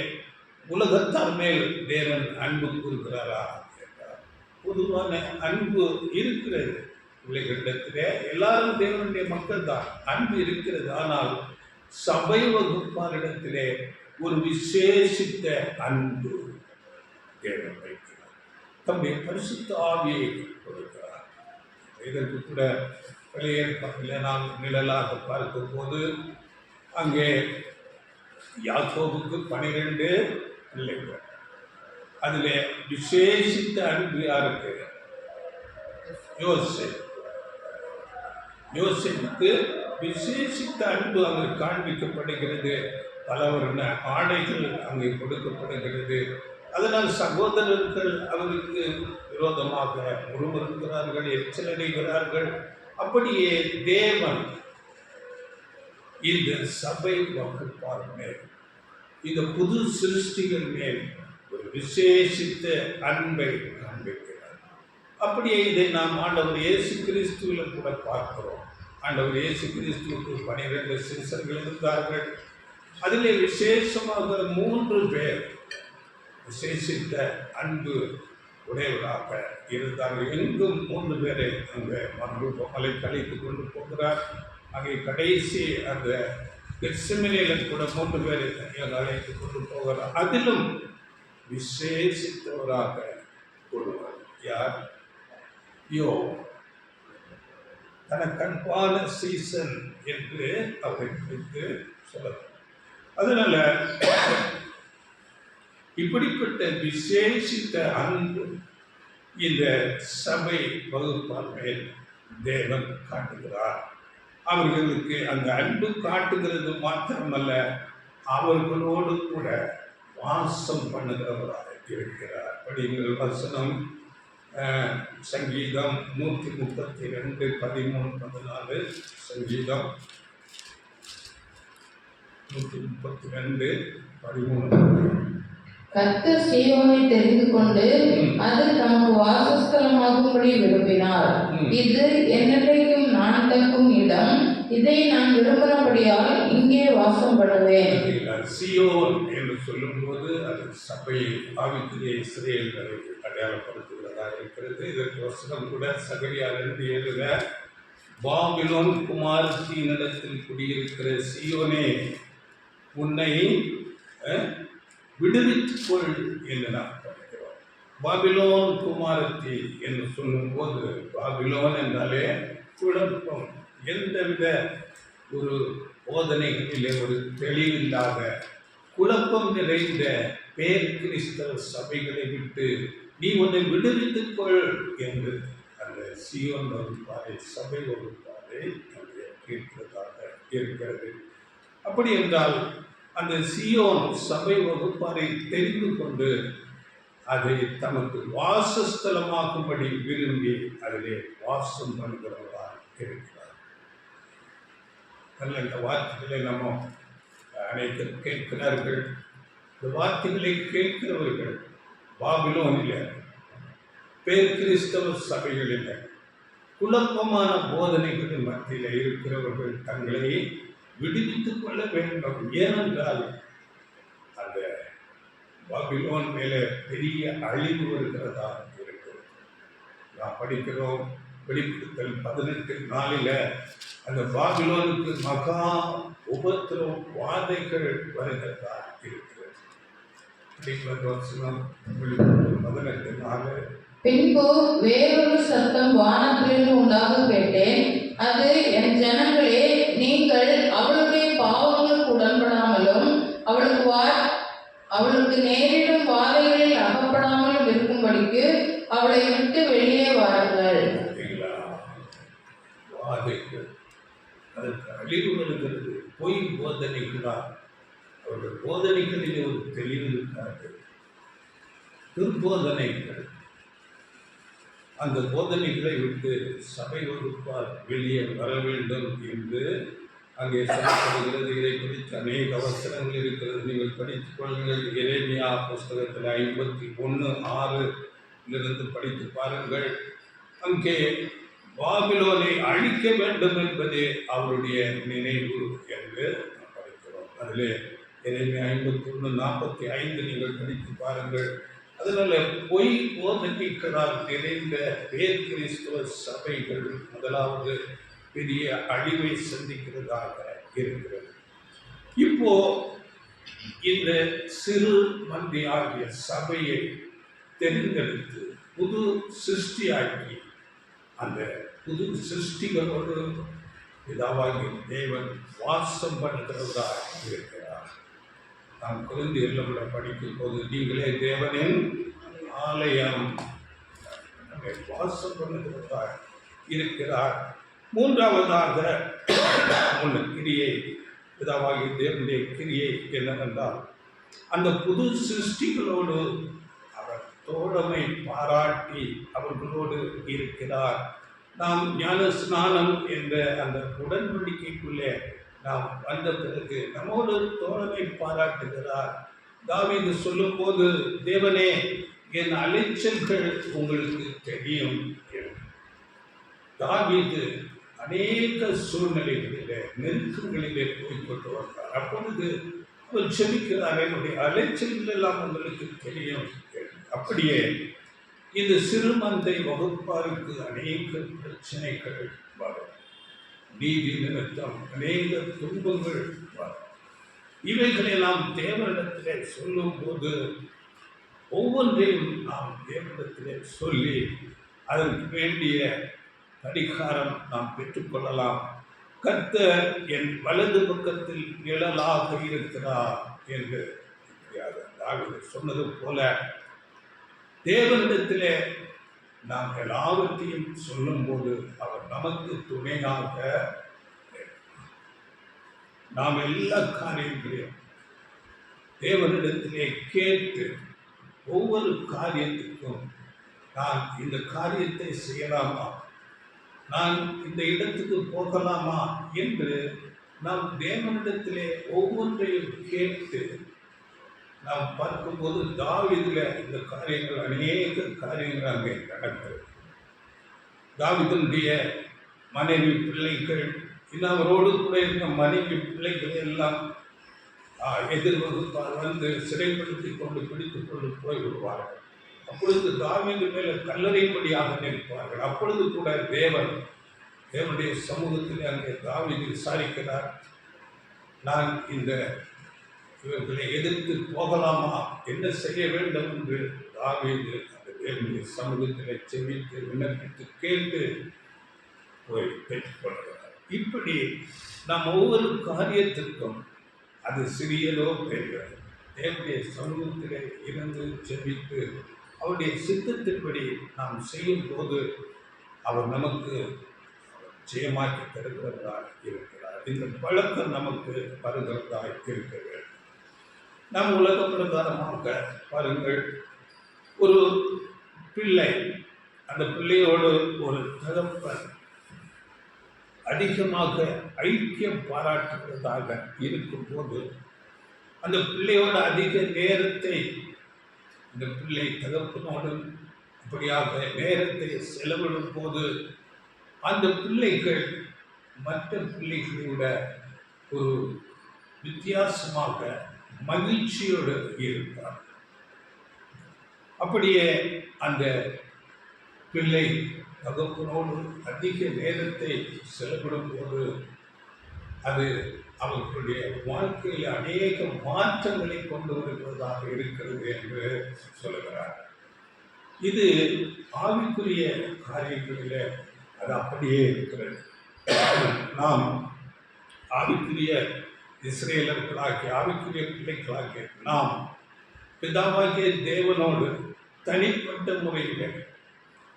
உலகத்தார் மேல் தேவன் அன்பு கூறுகிறாரா என்றார். பொதுவான அன்பு இருக்கிறது உலகத்திலே, எல்லாரும் தேவனுடைய மக்கள் தான், அன்பு இருக்கிறது. ஆனால் சபை வகுப்பாரிடத்திலே ஒரு விசேஷித்த அன்பு தேவன் வைக்கிறார், தம்முடைய பரிசுத்த ஆவியை கொடுக்கிறார். இதற்கு கூட பழைய ஏற்பாட்டில் நாம் நிழலாக பார்க்கும் போது அங்கே யாக்கோபுக்கு 12 பிள்ளைகள். அதில் விசேஷித்த அன்பு யாருக்கு? யோசேப்புக்கு விசேஷித்த அன்பு அங்கு காண்பிக்கப்படுகிறது. பலவர்ண ஆடைகள் அங்கே கொடுக்கப்படுகிறது. அதனால் சகோதரர்கள் அவருக்கு விரோதமாக முறுமுறுக்கிறார்கள், எச்சரிக்கிறார்கள். அப்படியே தேவன் இந்த சபை வகுப்பார் மேல், இந்த புது சிருஷ்டிகள் மேல் ஒரு விசேஷித்த அன்பை காண்பிக்கிறார். அப்படியே இதை நாம் ஆண்டவர் இயேசு கிறிஸ்துவில் கூட பார்க்கிறோம். ஆண்டவர் இயேசு கிறிஸ்துவுக்கு 12 சீசர்கள் இருந்தார்கள். அதிலே விசேஷமாக 3 பேர் விசேஷித்த அன்பு உடையவராக இருந்தார்கள். எங்கும் 3 பேரை அங்கே மலை கழித்து கொண்டு போகிறார். அங்கே கடைசி அந்த கெத்செமனேயில் கூட 3 பேரை தனியாக அழைத்து கொண்டு போகிறார். அதிலும் விசேஷித்தவராக ஒருவர் யார்? தனக்கு அன்பான சீசன் என்று அவரை குறித்து சொல்லலாம். அதனால இப்படிப்பட்ட விசேஷித்த அன்பு இந்த சபை வகுப்பார் மேல் தேவன் காட்டுகிறார். அவர்களுக்கு அந்த அன்பு காட்டுகிறது மாத்திரமல்ல, அவர்களோடு கூட வாசம் பண்ணுகிறவராக இருக்கிறார். படிங்கள் வசனம் சங்கீதம் 132 13 14. சங்கீதம் 132 13. கர்த்தர் சீயோனை தெரிந்து கொண்டு அது நமக்கு வாசஸ்தலமாகும்படி விரும்பினார். இது என்னைக்கும் நான் தங்கும் இடம், இதை நான் விரும்பினபடியால் இங்கே வாசம் பண்ணுவேன். சீயோன் என்று சொல்லும்போது அது சபை ஆவிக்குரிய இஸ்ரேல்களை அடையாளப்படுத்துகிறதாக இருக்கிறது. இதற்கு வசனம் கூட சகரியா 2:7 பாபிலோன் குமாரத்தினிடத்தில் குடியிருக்கிற சீயோனே, உன்னை விடுவித்துக் கொள் என்று நாம் படிக்கிறோம். பாபிலோன் குமாரத்தி என்று சொல்லும்போது, பாபிலோன் என்றாலே குழப்பம், எந்தவித ஒரு போதனைகளிலே ஒரு தெளிவில்லாத குழப்பம் நிறைந்த பேர் கிறிஸ்தவ சபைகளை விட்டு நீ உன்னை விடுவித்துக் கொள் என்று அந்த சீயோன் வகுப்பாரை, சபை வகுப்பாரை அங்கே கேட்கிறதாக இருக்கிறது. அப்படி என்றால் அந்த சீயோன் சபை வகுப்பாரை தெரிந்து கொண்டு அதை தமக்கு வாசஸ்தலமாகும்படி விரும்பி அதிலே வாசம் பண்ணுகிறவர்களாக இருக்கிறார். நல்ல இந்த வார்த்தைகளை நம்ம அனைத்து கேட்கிறார்கள். இந்த வார்த்தைகளை கேட்கிறவர்கள் பாபிலோனில் பேர் கிறிஸ்தவ சபைகளில் குழப்பமான போதனைகளின் மத்தியில் இருக்கிறவர்கள் தங்களை விடுவித்துக் கொள்ள வேண்டும். ஏனென்றால் அந்த பாபிலோன் மேலே பெரிய அழிவு வருகிறதா இருக்கிறது. நாம் படிக்கிறோம் வெளிப்படுத்தல் 18:4 அந்த பாபிலோனுக்கு மகா உபத்திரம் வாதைகள் வருகிறதா இருக்கிறது. 18:4 பின்பு வேறொரு சத்தம் வானத்திலிருந்து உண்டாக கேட்டேன். அது, என் ஜனங்களே, நீங்கள் அவளுடைய பாவங்களுக்கு உடன்படாமலும் அவளுக்கு நேரிடும் வாதைகளில் அகப்படாமலும் இருக்கும்படிக்கு அவளை விட்டு வெளியே வாருங்கள். வாதைகள், அதற்கு அழிவு வருகிறது. பொய் போதனைகளால் அவர்கள் போதனைகளிலே ஒரு தெளிவு இருக்காது. துர்போதனைகள், அந்த போதனைகளை விட்டு சபை வகுப்பால் வெளியே வர வேண்டும் என்று அங்கே சொல்லப்படுகிறது. இதை குறித்து அநேக அவசரங்கள் இருக்கிறது, நீங்கள் படித்துக் கொள்ளுங்கள். எரேமியா புஸ்தகத்தில் 51:6 படித்து பாருங்கள். அங்கே பாபிலோனை அழிக்க வேண்டும் என்பதே அவருடைய நினைவு என்று நாம் படிக்கிறோம். அதிலே எரேமியா 51:45 நீங்கள் படித்து பாருங்கள். அதனால பொய் போதனைகளால் நிறைந்த பேர் கிறிஸ்தவ சபைகள் முதலாவது பெரிய அழிவை சந்திக்கிறதாக இருக்கிறது. இப்போ இந்த சிறு மந்தி ஆகிய சபையை தெரிந்தெடுத்து புது சிருஷ்டியாக்கி அந்த புது சிருஷ்டிகளோடு பிதாவாகிய தேவன் வாசம் பண்ணுகிறதா இருக்கிறார். நாம் கொரிந்தியர்ல படிக்கும் போது, நீங்களே தேவனின் ஆலயம், வாசம் பண்ணுகிறதா இருக்கிறார். மூன்றாவதாக உள்ள கிரியை, பிதாவாகிய தேவனுடைய கிரியை என்னவென்றால், அந்த புது சிருஷ்டிகளோடு அவர் தோழமை பாராட்டி அவர்களோடு இருக்கிறார். நாம் ஞான ஸ்நானம் என்ற அந்த உடன்படிக்கைக்குள்ளே நாம் வந்த பிறகு நம்மோடு தோழமை பாராட்டுகிறார். தாவீது சொல்லும் போது, தேவனே, என் அலைச்சல்கள் உங்களுக்கு தெரியும். தாவீது அநேக சூழ்நிலைகளிலே, நெருக்கங்களிலே போய்கொண்டு வந்தார். அப்பொழுது அவர் செபிக்கிறார், என்னுடைய அலைச்சல்கள் எல்லாம் உங்களுக்கு தெரியும். அப்படியே இந்த சிறுமந்தை வகுப்பாருக்கு அநேக பிரச்சனைகள் வரும், நீதி நிமித்தம் அநேக துன்பங்கள் வரும். இவைகளை நாம் தேவனிடத்திலே சொல்லும் போது ஒவ்வொன்றையும் நாம் தேவனிடத்திலே சொல்லி அதற்கு வேண்டிய பரிகாரம் நாம் பெற்றுக்கொள்ளலாம். கர்த்தர் என் வலது பக்கத்தில் நிழலாக இருக்கிறார் என்று தாவீது சொன்னது போல, தேவனிடத்திலே நாம் எல்லாவற்றையும் சொல்லும் போது அவர் நமக்கு துணையாக, நாம் எல்லா காரியங்களையும் தேவனிடத்திலே கேட்டு ஒவ்வொரு காரியத்துக்கும் நான் இந்த காரியத்தை செய்யலாமா, நான் இந்த இடத்துக்கு போகலாமா என்று நாம் தேவனிடத்திலே ஒவ்வொன்றையும் கேட்டு நாம் பார்க்கும்போது, தாவீதுல இந்த காரியங்கள் அநேக காரியங்கள் அங்கே நடக்கிறது. தாவீதுடைய மனைவி பிள்ளைகள், இன்னும் அவரோடு கூட இருந்த மனைவி பிள்ளைகள் எல்லாம் எதிர்வகுப்பார் வந்து சிறைப்படுத்தி கொண்டு பிடித்து கொண்டு போய்விடுவார்கள். அப்பொழுது தாவீது மேலே கல்லறைப்படியாக நிற்பார்கள். அப்பொழுது கூட தேவன் தேவனுடைய சமூகத்தில் அங்கே தாவீது விசாரிக்கிறார், நான் இந்த இவர்களை எதிர்த்து போகலாமா, என்ன செய்ய வேண்டும் என்று தாவீது அந்த தேவனுடைய சமூகத்தில் செவித்து விண்ணப்பித்து கேட்டு போய் பெற்றுக்கொள்கிறார். இப்படி நாம் ஒவ்வொரு காரியத்திற்கும், அது சிறியதோ பெரியதோ, தேவனுடைய சமூகத்திலே இருந்து செவித்து அவருடைய சித்தத்தின்படி நாம் செய்யும் போது அவர் நமக்கு ஜெயமாக்கி தருகிறவராய் இருக்கிறார். இந்த பழக்கம் நமக்கு வருகிறதாய் இருக்க வேண்டும். நாம் உலக பிரகாரமாக பாருங்கள், ஒரு பிள்ளை, அந்த பிள்ளையோடு ஒரு தகப்பன் அதிகமாக ஐக்கியம் பாராட்டுகிறதாக இருக்கும்போது அந்த பிள்ளையோட அதிக நேரத்தை இந்த பிள்ளை தகப்பனோடு அப்படியாக நேரத்தை செலவிடும் போது அந்த பிள்ளைகள் மற்ற பிள்ளைகளோட ஒரு வித்தியாசமாக மகிழ்ச்சியோடு இருப்பார். அப்படியே அந்த பிள்ளை தகப்பனோடு அதிக நேரத்தை செலவிடும் போது அது அவர்களுடைய வாழ்க்கையில் அநேக மாற்றங்களை கொண்டு வருவதாக இருக்கிறது என்று சொல்லுகிறார். இது ஆவிக்குரிய காரியங்களில் அது அப்படியே இருக்கிறது. நாம் ஆவிக்குரிய இஸ்ரேலர்களாகிய ஆவிக்குரிய பிள்ளைகளாகிய நாம் பிதாவாகிய தேவனோடு தனிப்பட்ட முறையில்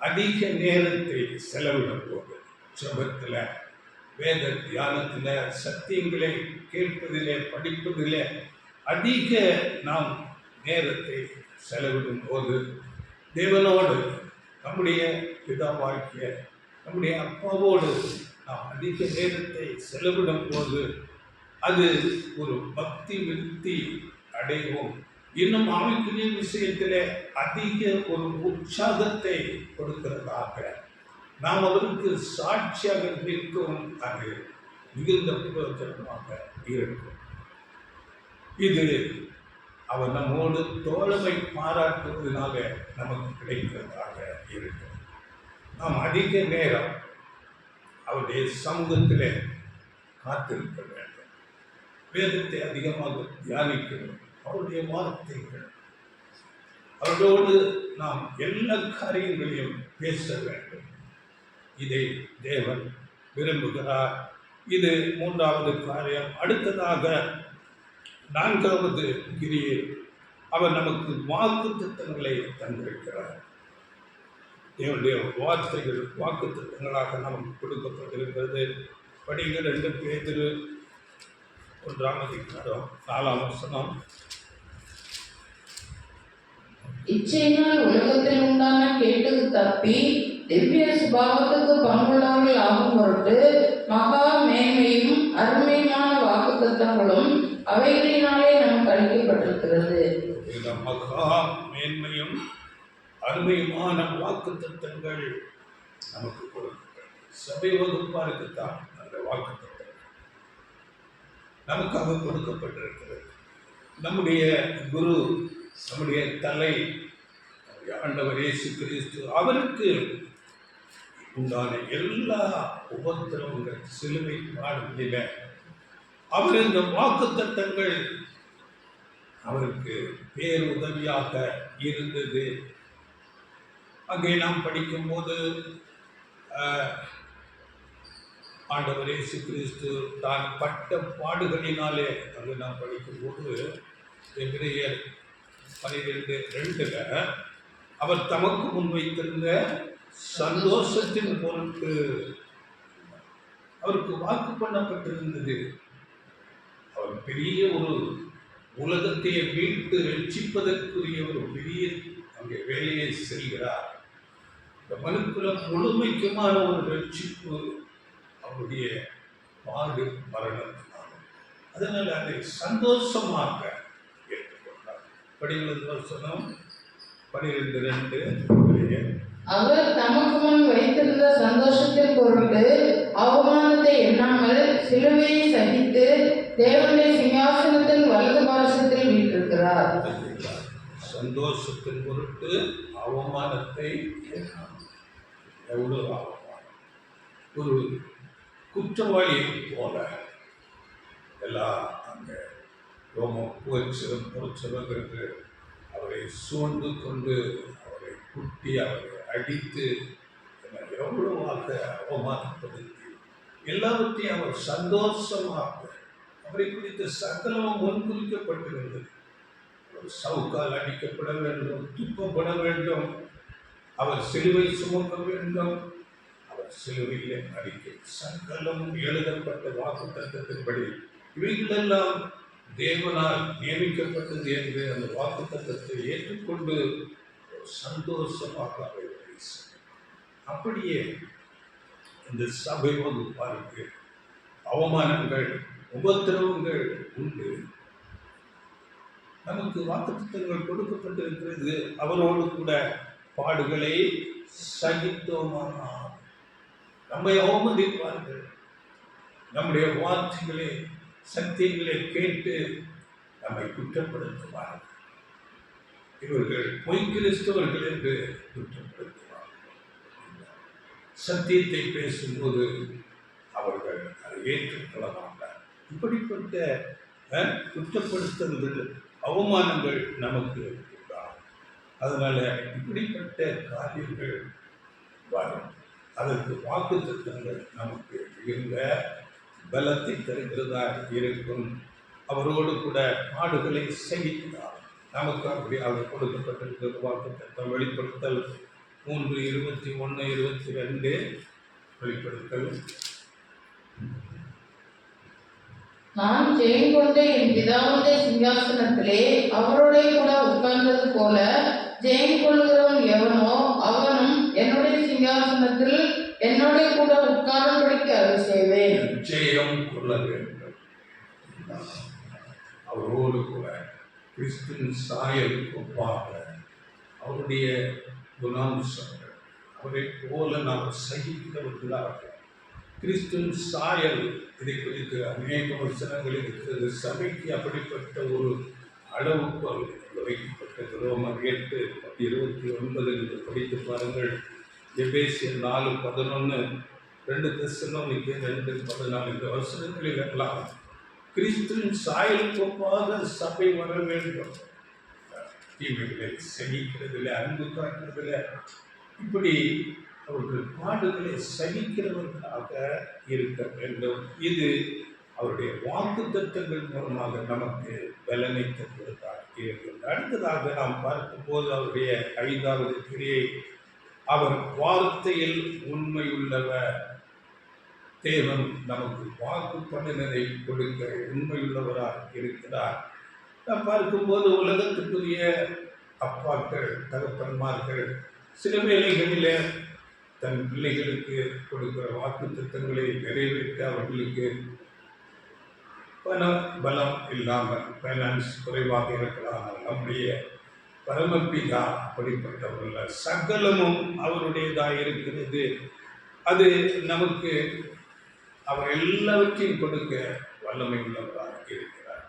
அதிக நேரத்தை செலவிடும் போது ஜெபத்தில், வேத தியானத்தில், சத்தியங்களை கேட்பதிலே, படிப்பதிலே அதிக நாம் நேரத்தை செலவிடும் போது தேவனோடு, நம்முடைய பிதாவாகிய நம்முடைய அப்பாவோடு நாம் அதிக நேரத்தை செலவிடும் போது அது ஒரு பக்தி விருத்தி அடைவோம். இன்னும் ஆவிக்குரிய விஷயத்திலே அதிக ஒரு உற்சாகத்தை கொடுக்கிறதாக நாம் அவருக்கு சாட்சியாக நிற்கவும் அது மிகுந்த பிரயோஜனமாக இருக்கும். இது அவர் நம்மோடு தோழமை பாராட்டுவதனால நமக்கு கிடைக்கிறதாக இருக்கும். நாம் அதிக நேரம் அவருடைய சமூகத்திலே காத்திருக்க வேண்டும். வேதத்தை அதிகமாக தியானிக்க வேண்டும். அவருடைய வார்த்தைகள், அவரோடு நாம் எல்லா காரியங்களையும் பேச வேண்டும். இதை தேவன் விரும்புகிறார். இது மூன்றாவது காரியம். அடுத்ததாக நான்காவது கிரியை, அவர் நமக்கு வாக்குத்தத்தங்களை தந்திருக்கிறார். தேவனுடைய வார்த்தைகள் வாக்குத்தத்தங்களாக நமக்கு கொடுக்கப்பட்டிருக்கிறது. படிங்க 2 பேதுரு 1:4. இச்சையினால் உலகத்தில் உண்டான கேட்டுக்கு தப்பி திவ்ய சுபாவத்துக்கு பங்குள்ளவர்கள் ஆகும் பொருட்டு மகா மேன்மையும் அருமையுமான வாக்குத்தத்தங்களும் அவைகளினாலே நமக்கு அளிக்கப்பட்டிருக்கிறது. இந்த மகா மேன்மையும் அருமையுமான வாக்குத்தத்தங்கள் நமக்கு கொடுக்கிறது. சபை வகுப்பாருக்குத்தான் அந்த வாக்குத்தத்தங்கள் நமக்காக கொடுக்கப்பட்டிருக்கிறது. நம்முடைய குரு, நம்முடைய தலை ஆண்டவர் இயேசு கிறிஸ்து, அவருக்கு உண்டான எல்லா உபத்திரவங்கள் சிலுவை பாடுகளில் அவர் இந்த வாக்குத்தத்தங்கள் அவருக்கு பேருதவியாக இருந்தது. அங்கே நாம் படிக்கும்போது ஆண்டவர் இயேசு கிறிஸ்து தான் பட்ட பாடுகளினாலே அங்கு நாம் படிக்கும்போது எபிரேயர் 12:2 அவர் தமக்கு முன்வைத்திருந்த சந்தோஷத்தின் பொருட்டு அவருக்கு வாக்கு பண்ணப்பட்டிருந்தது. அவர் பெரிய ஒரு உலகத்தையே மீட்டு ரட்சிப்பதற்குரிய ஒரு பெரிய அங்கே வேலையை செய்கிறார். இந்த மனுக்குலம் முழுமைக்குமான ஒரு ரட்சிப்பு அவருடைய பாடு மரணத்தினால. அதனால் அதை சந்தோஷமாக ஏற்றுக்கொண்டார். படிக்கிறது வசனம் 12:2. அவர் தமக்கு முன் வைத்திருந்த சந்தோஷத்தின் பொருட்டு அவமானத்தை எண்ணாமல் சிலுவையை சகித்து தேவனுடைய சிங்காசனத்தின் வலது பாரசத்தில் வீற்றிருக்கிறார். சந்தோஷத்தின் பொருட்டு அவமானத்தை எவ்வளவு அவமானம்! ஒரு குற்றவாளியை போல எல்லாம் அங்கே ரோம புகச்சவர்களுக்கு அவரை சூழ்ந்து கொண்டு அவரை குட்டி அவரை அடித்து எவ்வளவாக அவமானப்படுத்தி எல்லாவற்றையும் அவர் சந்தோஷமாக அவரை குறித்த சகலமும் முன்குறிக்கப்பட்டிருந்தது. அவர் சவுக்கால் அடிக்கப்பட வேண்டும், துக்கப்பட வேண்டும், அவர் சிலுவை சுமக்க வேண்டும், அவர் சிலுவையிலே அடிக்க சகலம் எழுதப்பட்ட வாக்கு தத்தத்தின்படி இவைகளெல்லாம் தேவனால் நியமிக்கப்பட்டது என்று அந்த வாக்கு தத்தத்தை ஏற்றுக்கொண்டு சந்தோஷமாக அவர் அப்படியே இந்த சபை வகுப்பாருக்கு அவமானங்கள் உபத்திரவங்கள் உண்டு. நமக்கு வாக்குத்தத்தங்கள் கொடுக்கப்பட்டிருக்கிறது. அவரோடு கூட பாடுகளை சகித்தோமானால் நம்மை அவமதிப்பார்கள், நம்முடைய வார்த்தைகளை சத்தியங்களை கேட்டு நம்மை குற்றப்படுத்துவார்கள். இவர்கள் பொய் கிறிஸ்தவர்கள் என்று குற்றப்படுத்துவார்கள். சத்தியத்தை பேசும்போது அவர்கள் அதை ஏற்றுக்கொள்ள மாட்டார். இப்படிப்பட்ட குற்றப்படுத்துதல்கள் அவமானங்கள் நமக்கு உண்டாகும். அதனால இப்படிப்பட்ட காரியங்கள் வரும். அதற்கு வாக்கு தத்தங்கள் நமக்கு மிகுந்த பலத்தை தருகிறதாக இருக்கும். அவரோடு கூட பாடுகளை சகித்தார். நமக்கு அப்படி அவர் கொடுக்கப்பட்டிருக்கிற வாக்கு தத்தம் வெளிப்படுத்தல் 3:21-22 வெளிப்படுத்தல். நான் ஜெயம் கொண்ட என் பிதாவுடைய சிங்காசனத்திலே அவரோட கூட உட்கார்ந்தது போல ஜெயம் கொள்கிறவன் எவனோ அவனும் என்னுடைய சிங்காசனத்தில் என்னோட கூட உட்காரும்படிக்கு அருள் செய்வேன். ஜெயம் கொள்ள வேண்டும். அவரோடு கூட கிறிஸ்துவின் சாயலுக்கு ஒப்பாக அவருடைய குணாம்சங்கள் அவரை போல நாம் சகிக்கிறவர்களாக கிறிஸ்துவின் சாயல். இதை குறித்து அநேக வசனங்கள் இருக்கிறது. சபைக்கு அப்படிப்பட்ட ஒரு அளவுக்கு வைக்கப்பட்டது. ரோமர் 8:29 என்று படித்து பாருங்கள். எபேசியர் 4:11, 2 தெசலோனிக்கே 2:14 இந்த வசனங்களில் எல்லாம் கிறிஸ்துவின் சாயலுக்கு ஒப்பாக சபை வர வேண்டும். தீமைகளை சகிக்கிறதில்ல, அன்பு காட்டுறதில்ல, இப்படி அவர்கள் பாடுகளை சகிக்கிறவர்களாக இருக்க வேண்டும். இது அவருடைய வாக்கு தத்தங்கள் மூலமாக நமக்கு பலனை தருவதாக இருக்கிறது. அடுத்ததாக நாம் பார்க்கும்போது அவருடைய 5வது கிரியை, அவர் வார்த்தையில் உண்மையுள்ளவர். தேவன் நமக்கு வாக்கு பண்ணினதை கொடுக்க உண்மையுள்ளவராக இருக்கிறார். நாம் பார்க்கும்போது உலகத்துக்குரிய அப்பாக்கள் தகப்பன்மார்கள் சில வேளைகளில் தன் பிள்ளைகளுக்கு கொடுக்கிற வாக்கு திட்டங்களை நிறைவேற்ற அவர்களுக்கு பண பலம் இல்லாமல் ஃபைனான்ஸ் குறைவாக இருக்கலாம். நம்முடைய பரமபிதா அப்படிப்பட்டவர்கள் சகலமும் அவருடையதாக இருக்கிறது. அது நமக்கு அவர் எல்லாவற்றையும் கொடுக்க வல்லமை உள்ளவராக இருக்கிறார்.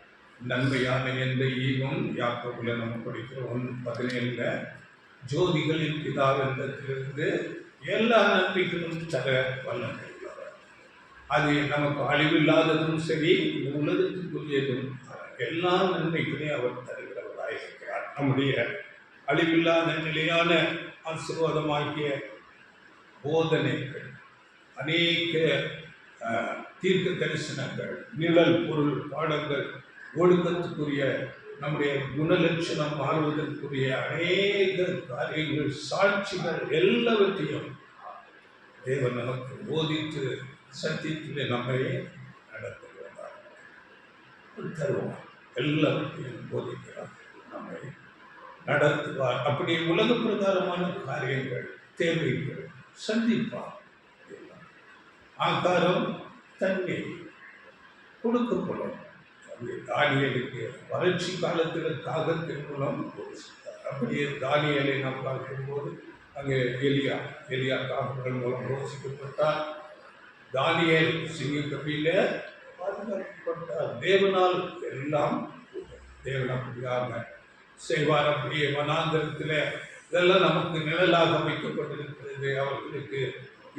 நன்மையான எந்த ஈவும் யாக்கோபில் நம்ம படிக்கிறோம் 1:17 ஜோதிகளின் பிதாவிடத்திலிருந்து எல்லா நன்மைகளும் தர வல்லமை உள்ளவர். அது நமக்கு அழிவில்லாததும் சரி, உலகத்துக்குரியதும் எல்லா நன்மைகளையும் அவர் தருகிறவராக இருக்கிறார். நம்முடைய அழிவில்லாத நிலையான ஆசீர்வாதமாகிய போதனைகள், அநேக தீர்க்க தரிசனங்கள், நிழல் பொருள் பாடங்கள், ஒழுக்கத்துக்குரிய நம்முடைய குணலட்சணம் மாறுவதற்குரிய அநேக காரியங்கள், சாட்சிகள் எல்லாவற்றையும் தேவன் நமக்கு போதித்து சத்தியத்திலே நம்மை நடத்துகிறார், தருவார். எல்லாவற்றையும் போதிக்கிறார், நம்மை நடத்துவார். அப்படி உலக பிரகாரமான காரியங்கள், தேவைகள் சந்திப்பார். ஆகாரம் தன்மை கொடுக்கப்படும். தானியலுக்கு வறட்சி காலத்தில் காகத்தின் மூலம் போஷித்தார். அப்படியே தானியலை நாம் பார்க்கும்போது அங்கே எலியா காகங்கள் மூலம் போஷிக்கப்பட்டார். தானியல் சிங்கக்கபில பாதுகாக்கப்பட்டார். தேவனால் எல்லாம் தேவன் அப்படியாக செய்வார். அப்படியே வனாந்தரத்தில் இதெல்லாம் நமக்கு நிழலாக வைக்கப்பட்டிருக்கிறது. அவர்களுக்கு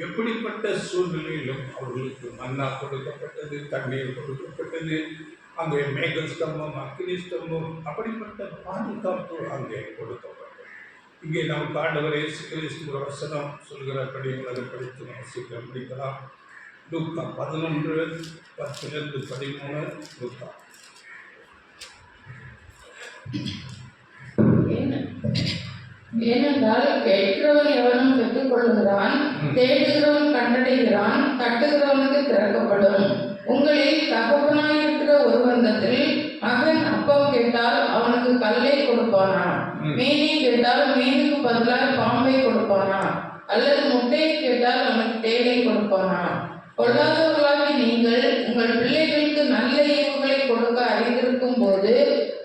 எப்படிப்பட்ட சூழ்நிலையிலும் அவர்களுக்கு மன்னா கொடுக்கப்பட்டது, தண்ணீர் கொடுக்கப்பட்டது, அங்கே மேக ஸ்தம்பம், அக்னி ஸ்தம்பம், அப்படிப்பட்ட பாதுகாப்பு அங்கே கொடுக்கப்பட்டது. இங்கே நமக்கு ஆண்டவர் இயேசு கிறிஸ்து வசனம் சொல்கிறபடி அதை படித்து நம்ம சீக்கிரம் படிக்கலாம். லூக்கா 11:10-13. லூக்கா. ஏனென்றால் கேட்கிறவன் எவனும் பெற்றுக்கொள்கிறான், தேடுகிறவன் கண்டடைகிறான், தட்டுகிறவனுக்கு திறக்கப்படும். உங்களில் தகப்பனாயிருக்கிற ஒருவனிடத்தில் மகன் அப்பம் கேட்டால் அவனுக்கு கல்லை கொடுப்பானா? மீனை கேட்டால் மீனுக்கு பதிலாக பாம்பை கொடுப்பானா? அல்லது முட்டையை கேட்டால் அவனுக்கு தேளை கொடுப்பானா? கொள்ளாதவர்களாகி நீங்கள் உங்கள் பிள்ளைகளுக்கு நல்ல ஈவுகளை கொடுக்க அறிந்திருக்கும் போது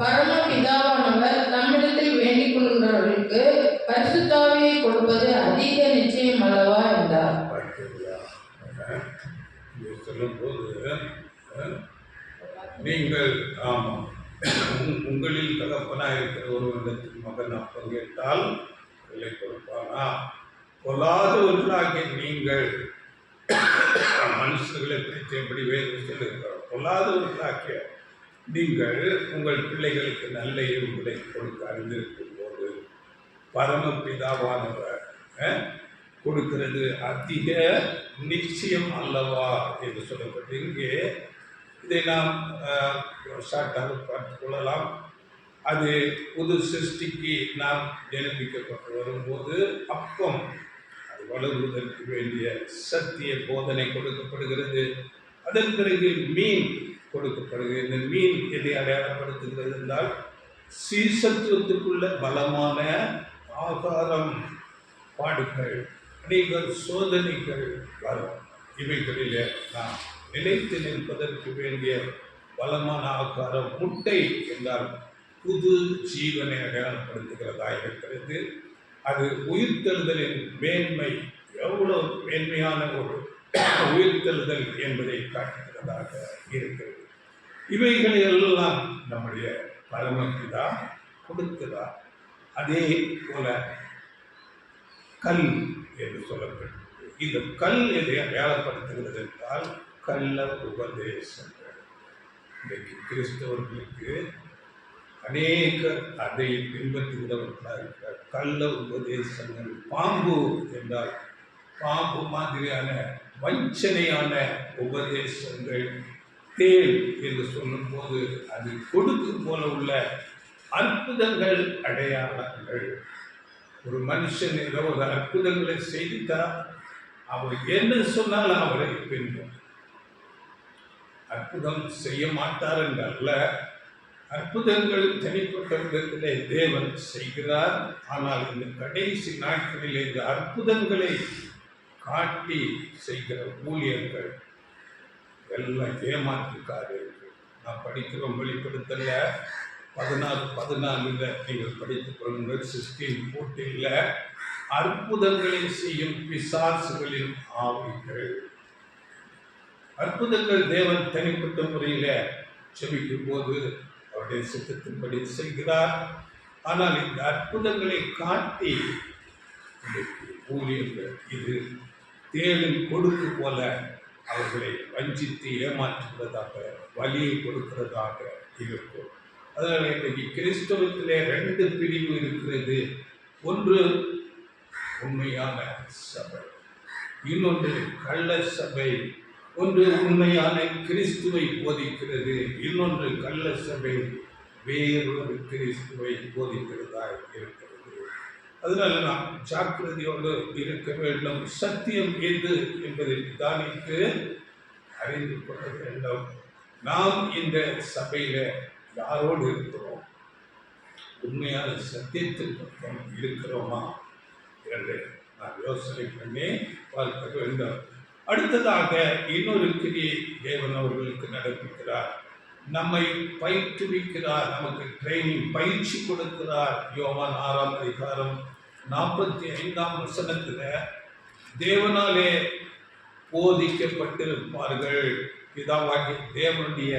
பரமபிதாவானவர் தம்மிடத்தில் வேண்டிக் கொள்கிறவர்களுக்கு பரிசுத்த ஆவியை கொடுப்பது அதிக நிச்சயம் அல்லவா என்றார். சொல்லும்போது நீங்கள் ஆமாம், உங்களில் தகப்பனாக இருக்கிற ஒருவரிடத்தில் மகன் அப்பம் கேட்டால் இல்லை கொடுப்பானா? பொல்லாதவர்களாகிய நீங்கள் மனுஷர்களை குறித்து எப்படி வேறு சொல்லுகிறார்? பொல்லாதவர்களாகிய நீங்கள் உங்கள் பிள்ளைகளுக்கு நல்ல ஈவுகளை கொடுக்க அறிந்திருக்கும் போது பரமபிதாவானவர் கொடுக்கிறது அதிக நிச்சயம் அல்லவா என்று சொல்லப்பட்டு இங்கே இதை நாம் ஷார்ட்டாக பார்த்துக் கொள்ளலாம். அது புது சிருஷ்டிக்கு நாம் ஜெனிப்பிக்கப்பட்டு வரும்போது அப்பம் அது வளருவதற்கு வேண்டிய சத்திய போதனை கொடுக்கப்படுகிறது. அதன் பிறகு மீன் கொடுக்கப்படுகிறது. இந்த மீன் எதை அடையாளப்படுத்துகிறது என்றால் சீசத்துவத்துக்குள்ள பலமான ஆகாரம், பாடுகள், அநேக சோதனைகள் வரும். இவைகளிலே நாம் நிலைத்து நிற்பதற்கு வேண்டிய பலமான ஆகாரம் முட்டை என்றால் புது ஜீவனை அடையாளப்படுத்துகிறதா இருக்கிறது. அது உயிர்த்தெழுதலின் மேன்மை, எவ்வளவு மேன்மையான ஒரு உயிர்த்தெழுதல் என்பதை காட்டுகிறதாக இருக்கிறது. இவைகளை எல்லாம் நம்முடைய பரமபிதா கொடுக்கிறார். அதே போல கல் என்று சொல்லப்பட்டது. இந்த கல் எதை அடையாளப்படுத்துகிறது என்றால் கள்ள உபதேசங்கள். இன்றைக்கு கிறிஸ்தவர்களுக்கு அநேகர் அதை பின்பற்றுகிறவர்களாக இருக்கிறார். கள்ள உபதேசங்கள். பாம்பு என்றால் பாம்பு மாதிரியான வஞ்சனையான உபதேசங்கள். தேள் என்று சொல்லும்போது அது கொடுக்கு போல உள்ள அற்புதங்கள், அடையாளங்கள். ஒரு மனுஷன் ஏதோ ஒரு அற்புதங்களை செய்துட்டார், அவர் என்ன சொன்னாலும் அவரை பின்பற்றும். அற்புதம் செய்ய மாட்டார் என்றல்ல, அற்புதங்கள் தனிப்பட்ட விதத்திலே தேவன் செய்கிறார். ஆனால் இந்த கடைசி நாட்களிலே இந்த அற்புதங்களை காட்டி செய்கிற ஊழியர்கள் எல்லாம் ஏமாற்றுக்காரர்கள். நான் படிக்கிறோம் வெளிப்படுத்தல 14:14 நீங்கள் படித்துக் கொள்ளுங்கள். 16:14 அற்புதங்களை செய்யும் பிசாசுகளின் ஆவிகள். அற்புதங்கள் தேவன் தனிப்பட்ட முறையில் செபிக்கும் போது அவருடைய சித்தத்தின்படி செய்கிறார். ஆனால் இந்த அற்புதங்களை காட்டி ஊழியர்கள் இது தேளின் கொடுக்கு போல அவர்களை வஞ்சித்து ஏமாற்றுகிறதாக, வலியை கொடுக்கிறதாக இருக்கும். அதனால் இன்றைக்கு கிறிஸ்தவத்திலே 2 பிரிவு இருக்கிறது. ஒன்று உண்மையான சபை, இன்னொன்று கள்ள சபை. ஒன்று உண்மையான கிறிஸ்துவை போதிக்கிறது, இன்னொன்று கள்ள சபை வேறொரு கிறிஸ்துவை போதிக்கிறதா இருக்கிறது. அதனால நாம் ஜாக்கிரதையோடு இருக்க வேண்டும். சத்தியம் எது என்பதை தானித்து அறிந்து கொள்ள வேண்டும். நாம் இந்த சபையில யாரோடு இருக்கிறோம்? உண்மையான சத்தியத்தின் பக்கம் இருக்கிறோமா என்று நான் யோசனை பண்ணி பார்க்க வேண்டும். அடுத்ததாக இன்னொரு கிரியை தேவன் அவர்களுக்கு நடப்பிக்கிறார். நம்மை பயிற்றுவிக்கிறார், நமக்கு ட்ரைனிங், பயிற்சி கொடுக்கிறார். யோவான் 6:45 தேவனாலே போதிக்கப்பட்டிருப்பார்கள். பிதாவாகிய தேவனுடைய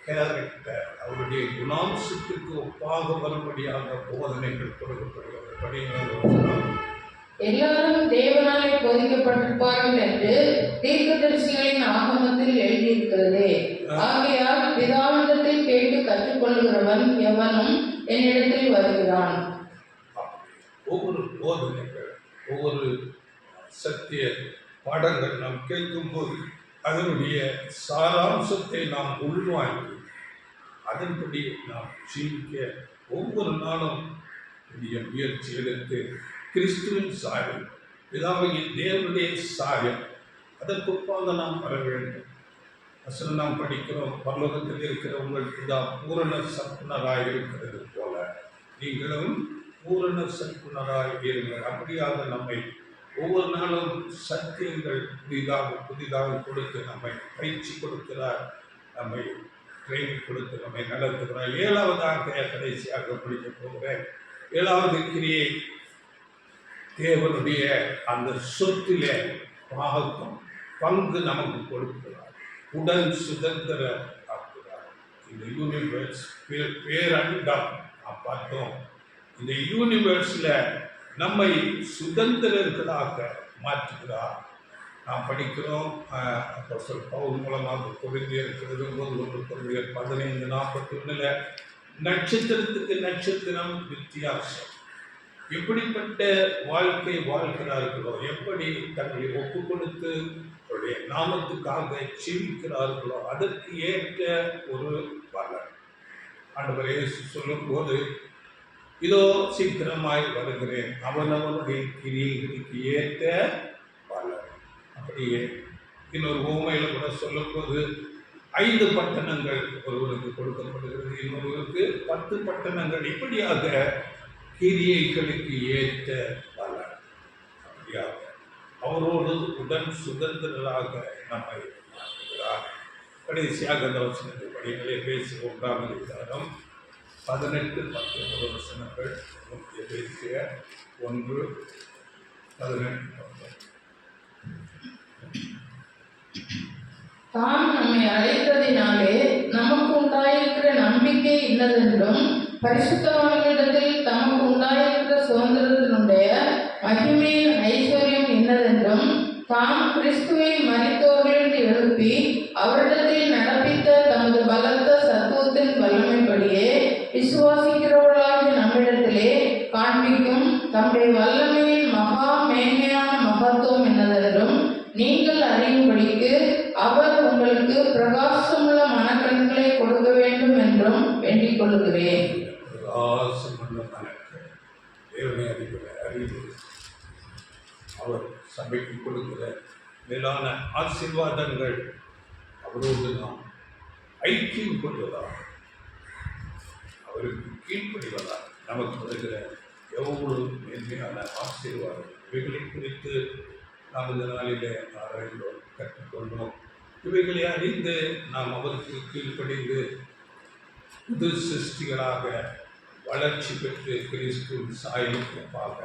கேரக்டர், அவருடைய குணாம்சத்துக்கு ஒப்பாக வரும்படியாக போதனைகள் கொடுக்கப்படுகிறது. எல்லாரும் தேவனாலே போதிக்கப்பட்டிருப்பார்கள் என்று தீர்க்கதரிசிகளின் ஆகமத்தில் எழுதியிருக்கிறதே. ஆகையால் பிதாவிடத்தில் கேட்டு கற்றுக்கொள்கிறவன் எவனும் என்னிடத்தில் வருகிறான். ஒவ்வொரு போதனைகள், ஒவ்வொரு சத்திய பாடங்கள் நாம் கேட்கும்போது அதனுடைய சாராம்சத்தை நாம் உள்வாங்கி அதன்படி நாம் ஜீவிக்க ஒவ்வொரு நாளும் புதிய முயற்சி எடுத்து கிறிஸ்துவின் சாயம், பிதாவின் தேவனுடைய சாயம், அதற்கொப்பாக நாம் வர வேண்டும். அசல் நாம் படிக்கிறோம், பரலோகத்தில் இருக்கிற உங்கள் பிதா பூரண சற்புணராய் இருக்கிறது போல நீங்களும் பூரண சற்புணராய் இருங்கள். அப்படியாக நம்மை ஒவ்வொரு நாளும் சத்தியங்கள் புதிதாக கொடுத்து நம்மை பயிற்சி கொடுக்கிறார், நம்மை ட்ரைனிங் கொடுத்து நம்மை நடத்துகிறார். ஏழாவதாக கடைசியாக படிக்க போகிறேன். ஏழாவது கிரியை, தேவனுடைய அந்த சொத்திலே பங்கு நமக்கு கொடுக்கிறார், உடன் சுதந்திர ஆக்குகிறார். இந்த யூனிவர்ஸ் பேரண்டம் நாம் பார்த்தோம். இந்த யூனிவர்ஸில் நம்மை சுதந்திரர்களாக மாற்றுகிறார். நாம் படிக்கிறோம் அப்போஸ்தலர் பவுல் மூலமாக கொரிந்தியர் 15:41 நட்சத்திரத்துக்கு நட்சத்திரம் வித்தியாசம். எப்படிப்பட்ட வாழ்க்கை வாழ்கிறார்களோ, எப்படி தங்களை ஒப்பு கொடுத்து அவருடைய நாமத்துக்காக ஜீவிக்கிறார்களோ அதற்கு ஏற்ற ஒரு பலன். ஆண்டவர் இயேசு சொல்லும் போது, இதோ சீக்கிரமாய் வருகிறேன், அவனவனுடைய கிரியைகளுக்கு ஏற்ற பலன். அப்படியே இன்னொரு உவமையில கூட சொல்லும் போது 5 பட்டணங்கள் ஒருவருக்கு கொடுக்கப்படுகிறது, இன்னொருவருக்கு 10 பட்டணங்கள். இப்படியாக கிரியைகளுக்கு ஏற்ற பலன். அப்படியாக அவரோடு உடன் சுதந்திரராக நம்மை மாற்றுகிறார். கடைசியாக அந்த வசனத்தை படிகளே பேசி 1ஆம் அதிகாரம் 18-19 வசனங்கள். பேசிய 1:18. தாம் நம்மை அழைத்ததினாலே நமக்கு உண்டாயிருக்கிற நம்பிக்கை இன்னதென்றும், பரிசுத்தவான்களிடத்தில் தமக்கு உண்டாயிருக்கிற சுதந்திரத்தினுடைய மகிமையின் ஐஸ்வர்யம் இன்னதென்றும், தாம் கிறிஸ்துவை மரித்தோர்களிலிருந்து எழுப்பி அவரிடத்தில் நடப்பித்த தமது பலத்த சத்துவத்தின் வல்லமைப்படியே விசுவாசிக்கிறவர்களாகிய நம்மிடத்திலே காண்பிக்கும் தம்முடைய வல்லமையின் மகா மேன்மையான மகத்துவம் என்னதென்றும் நீங்கள் அறியும்படிக்கு அவர் உங்களுக்கு பிரகாசமுள்ள மனக்கண்களை கொடுக்க வேண்டும் என்றும் வேண்டிக் கொள்கிறேன். பிரகாசமுள்ள மனக்கண், தேவனை அறிவு, அவர் சபைக்கு கொடுக்கிற மேலான ஆசீர்வாதங்கள், அவரோடு நாம் ஐக்கியம் கொள்வதாக, அவருக்கு கீழ்ப்படிவதாக நமக்கு வருகிற எவ்வளவு மேன்மையான ஆசீர்வாதம், இவைகளை குறித்து நாம் இந்த நாளிலே ஆராய்ந்தோம், கற்றுக்கொண்டோம். இவைகளை அறிந்து நாம் அவருக்கு கீழ்ப்படிந்து புது சிருஷ்டிகளாக வளர்ச்சி பெற்று கிறிஸ்துவின் சாயலுக்காக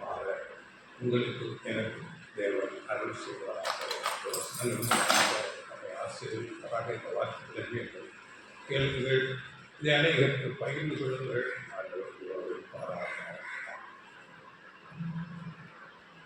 மாற உங்களுக்கு எனக்கு தேவன் அருள் செய்வதாக ஆசீர்வதிப்பதாக இந்த வார்த்தைகளை கேளுங்கள். இதை அனைவருக்கு பகிர்ந்து கொள்ளுங்கள்.